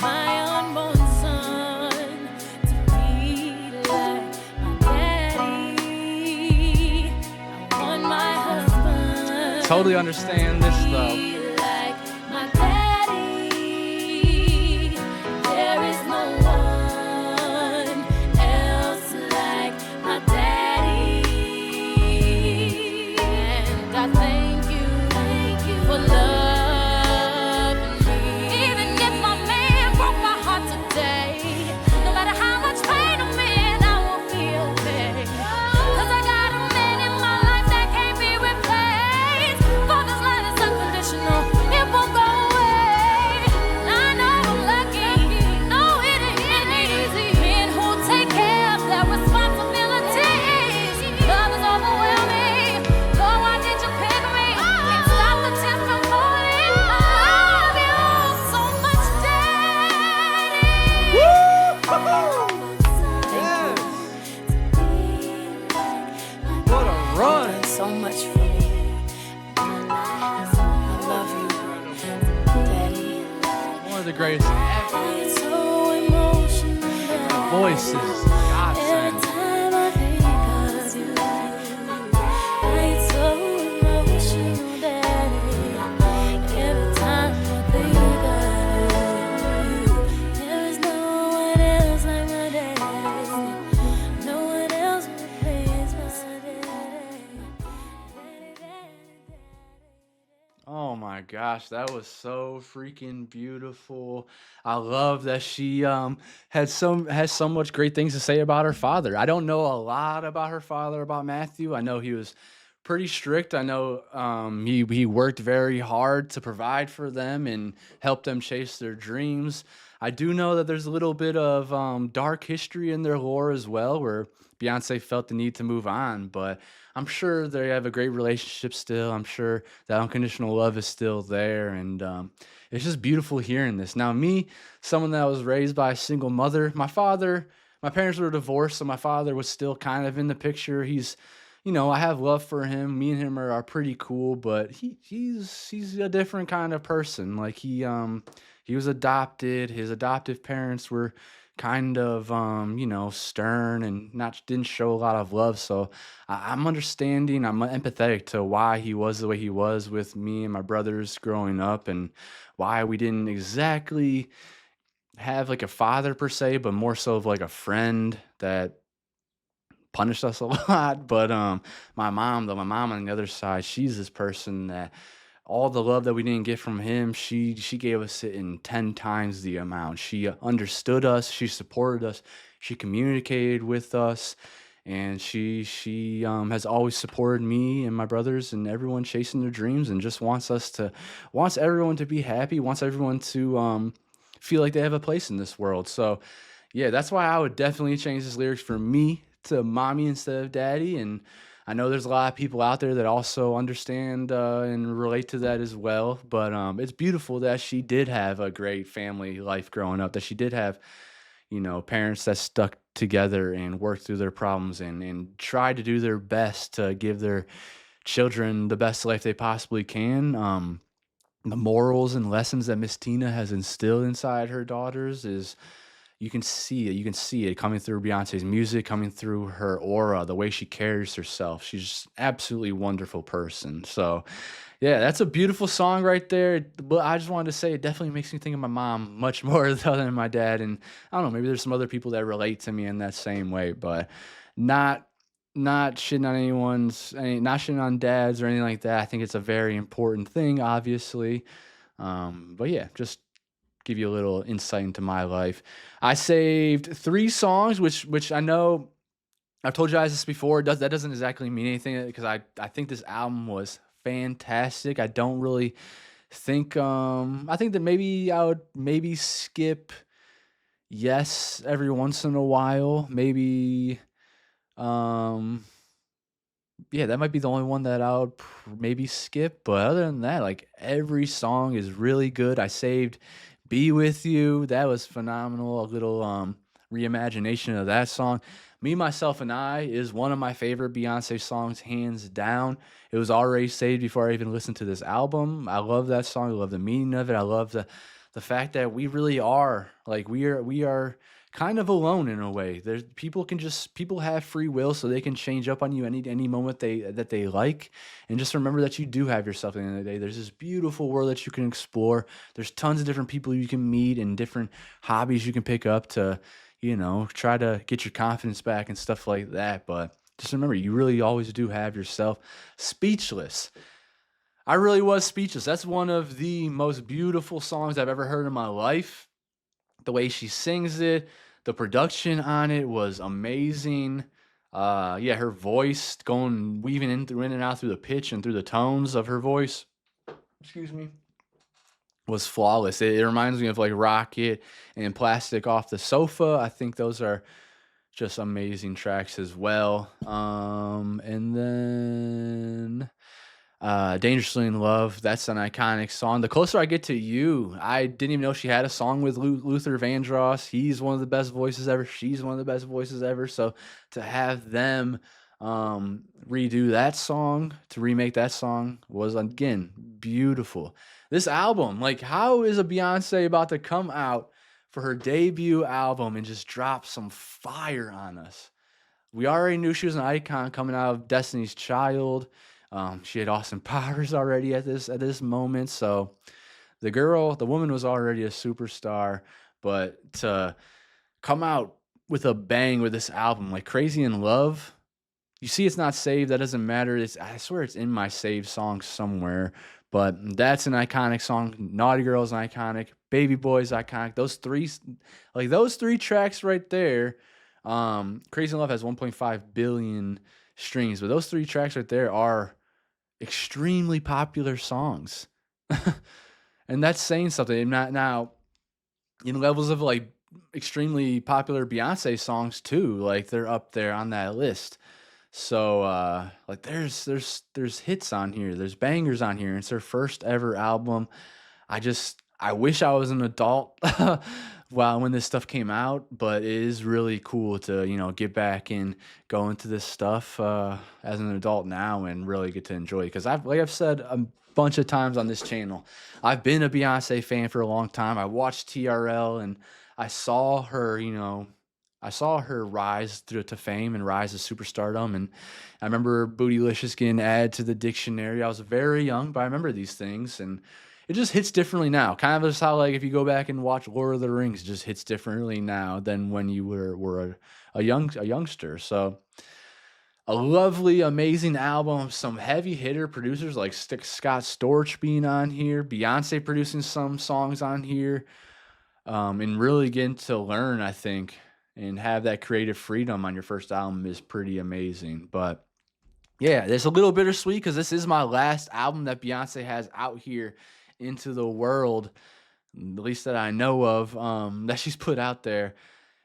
[SPEAKER 2] my unborn son to be like my daddy. I want my husband
[SPEAKER 1] Totally understand this though.
[SPEAKER 2] be like my daddy. There is no one else like my daddy. And I thank
[SPEAKER 1] the greatest ever.
[SPEAKER 2] It's so emotional
[SPEAKER 1] The
[SPEAKER 2] that
[SPEAKER 1] voices,
[SPEAKER 2] every
[SPEAKER 1] godsend.
[SPEAKER 2] time I think of you, it's so emotional that every time I think of you, there is no one else like my daddy. No one else replaces my daddy.
[SPEAKER 1] Oh my gosh, that was so freaking beautiful. I love that she has so much great things to say about her father. I don't know a lot about her father, about Matthew. I know he was pretty strict. I know he worked very hard to provide for them and help them chase their dreams. I do know that there's a little bit of dark history in their lore as well, where Beyonce felt the need to move on, but I'm sure they have a great relationship still. I'm sure that unconditional love is still there, and it's just beautiful hearing this. Now, me, someone that was raised by a single mother, my parents were divorced, so my father was still kind of in the picture. I have love for him. Me and him are pretty cool, but he's a different kind of person. Like he was adopted. His adoptive parents were kind of stern and not didn't show a lot of love. So I'm understanding. I'm empathetic to why he was the way he was with me and my brothers growing up, and why we didn't exactly have like a father per se, but more so of like a friend that punished us a lot. But my mom on the other side, she's this person that all the love that we didn't get from him, she gave us it in 10 times the amount. She understood us, she supported us, she communicated with us, and she has always supported me and my brothers and everyone chasing their dreams, and just wants everyone to be happy, wants everyone to feel like they have a place in this world. So yeah, that's why I would definitely change this lyrics for me to mommy instead of daddy. And I know there's a lot of people out there that also understand and relate to that as well. But it's beautiful that she did have a great family life growing up, that she did have, parents that stuck together and worked through their problems and tried to do their best to give their children the best life they possibly can. The morals and lessons that Miss Tina has instilled inside her daughters is, you can see it. You can see it coming through Beyonce's music, coming through her aura, the way she carries herself. She's just absolutely wonderful person. So, yeah, that's a beautiful song right there. But I just wanted to say it definitely makes me think of my mom much more than my dad. And I don't know, maybe there's some other people that relate to me in that same way, but not not shitting on not shitting on dads or anything like that. I think it's a very important thing, obviously. But yeah, just give you a little insight into my life. I saved 3 songs, which I know I've told you guys this before. That doesn't exactly mean anything because I think this album was fantastic. I don't really think I think that maybe I would maybe skip Yes every once in a while. Maybe um yeah, that might be the only one that I would maybe skip. But other than that, like every song is really good. I saved Be With You. That was phenomenal. A little reimagination of that song. Me, Myself, and I is one of my favorite Beyonce songs, hands down. It was already saved before I even listened to this album. I love that song. I love the meaning of it. I love the fact that we really are like we are kind of alone in a way. There's people have free will, so they can change up on you any moment that they like. And just remember that you do have yourself at the end of the day. There's this beautiful world that you can explore. There's tons of different people you can meet and different hobbies you can pick up to, try to get your confidence back and stuff like that. But just remember, you really always do have yourself. Speechless. I really was speechless. That's one of the most beautiful songs I've ever heard in my life. The way she sings it, the production on it was amazing. Yeah, her voice weaving in and out through the pitch and through the tones of her voice. Excuse me. Was flawless. It reminds me of like Rocket and Plastic Off the Sofa. I think those are just amazing tracks as well. And then Dangerously in Love. That's an iconic song. The Closer I Get to You. I didn't even know she had a song with Luther Vandross. He's one of the best voices ever. She's one of the best voices ever. So to have them redo that song, to remake that song was again beautiful. This album, like, how is a Beyonce about to come out for her debut album and just drop some fire on us? We already knew she was an icon coming out of Destiny's Child. She had Austin Powers already at this moment, so the woman was already a superstar. But to come out with a bang with this album, like Crazy in Love, you see it's not saved. That doesn't matter. I swear it's in my saved song somewhere. But that's an iconic song. Naughty Girl is iconic. Baby Boy is iconic. Those three tracks right there. Crazy in Love has 1.5 billion streams, but those three tracks right there are extremely popular songs, and that's saying something. And not now in levels of like extremely popular Beyonce songs too. Like they're up there on that list. So like there's hits on here, there's bangers on here. It's her first ever album. I wish I was an adult when this stuff came out, but it is really cool to, get back and go into this stuff as an adult now and really get to enjoy it. Because I've said a bunch of times on this channel, I've been a Beyonce fan for a long time. I watched TRL and I saw her, rise to fame and rise to superstardom. And I remember Bootylicious getting added to the dictionary. I was very young, but I remember these things. And it just hits differently now. Kind of just how, like, if you go back and watch Lord of the Rings, it just hits differently now than when you were a youngster. So a lovely, amazing album. Some heavy hitter producers like Scott Storch being on here. Beyonce producing some songs on here. And really getting to learn, I think, and have that creative freedom on your first album is pretty amazing. But yeah, it's a little bittersweet because this is my last album that Beyonce has out here into the world, at least that I know of, that she's put out there.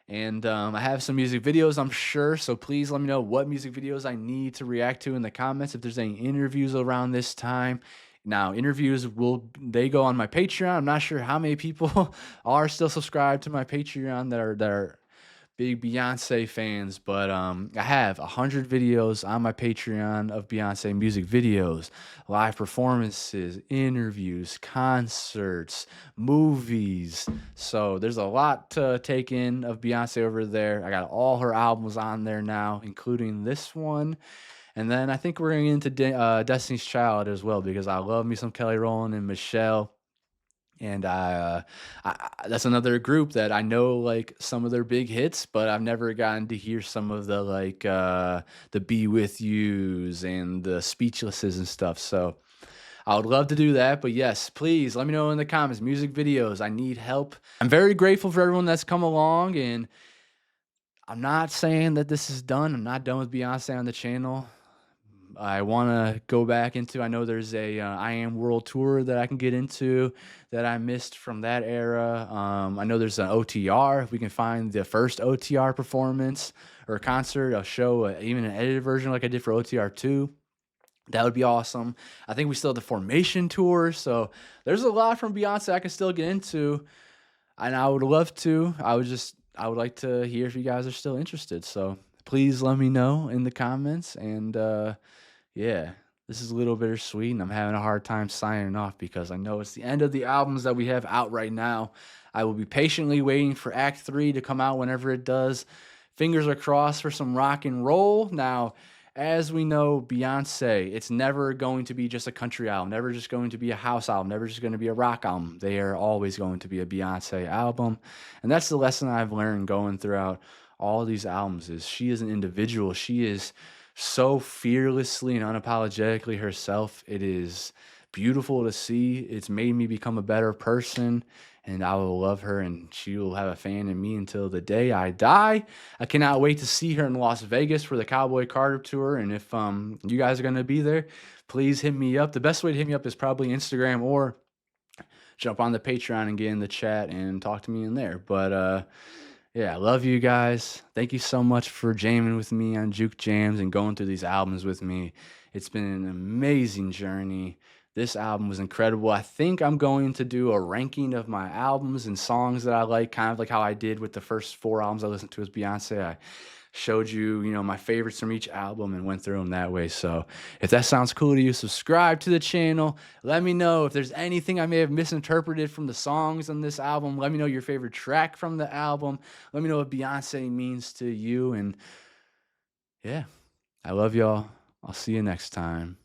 [SPEAKER 1] And I have some music videos, I'm sure, so please let me know what music videos I need to react to in the comments. If there's any interviews around this time. Now, interviews they go on my Patreon. I'm not sure how many people are still subscribed to my Patreon that are big Beyonce fans, but I have 100 videos on my Patreon of Beyonce music videos, live performances, interviews, concerts, movies. So there's a lot to take in of Beyonce over there. I got all her albums on there now, including this one. And then I think we're going into Destiny's Child as well, because I love me some Kelly Rowland and Michelle. And that's another group that I know, like, some of their big hits, but I've never gotten to hear some of the, like, the Be With Yous and the Speechlesses and stuff. So I would love to do that. But yes, please let me know in the comments, music videos. I need help. I'm very grateful for everyone that's come along. And I'm not saying that this is done. I'm not done with Beyonce on the channel. I want to go back into, I know there's a I Am World Tour that I can get into that I missed from that era. I know there's an OTR. If we can find the first OTR performance or concert, I'll show even an edited version like I did for OTR 2. That would be awesome. I think we still have the Formation Tour. So there's a lot from Beyonce I can still get into. And I would love to. I would like to hear if you guys are still interested. So please let me know in the comments. And yeah, this is a little bittersweet, and I'm having a hard time signing off because I know it's the end of the albums that we have out right now. I will be patiently waiting for Act 3 to come out whenever it does. Fingers are crossed for some rock and roll. Now, as we know, Beyonce, it's never going to be just a country album, never just going to be a house album, never just going to be a rock album. They are always going to be a Beyonce album, and that's the lesson I've learned going throughout all these albums is she is an individual. She is so fearlessly and unapologetically herself. It is beautiful to see. It's made me become a better person, and I will love her, and she will have a fan in me until the day I die. I cannot wait to see her in Las Vegas for the Cowboy Carter Tour, and if you guys are going to be there, please hit me up. The best way to hit me up is probably Instagram, or jump on the Patreon and get in the chat and talk to me in there. But yeah, I love you guys. Thank you so much for jamming with me on Juke Jams and going through these albums with me. It's been an amazing journey. This album was incredible. I think I'm going to do a ranking of my albums and songs that I like, kind of like how I did with the first 4 albums I listened to as Beyoncé. I showed you, my favorites from each album and went through them that way. So if that sounds cool to you, subscribe to the channel. Let me know if there's anything I may have misinterpreted from the songs on this album. Let me know your favorite track from the album. Let me know what Beyoncé means to you. And yeah, I love y'all. I'll see you next time.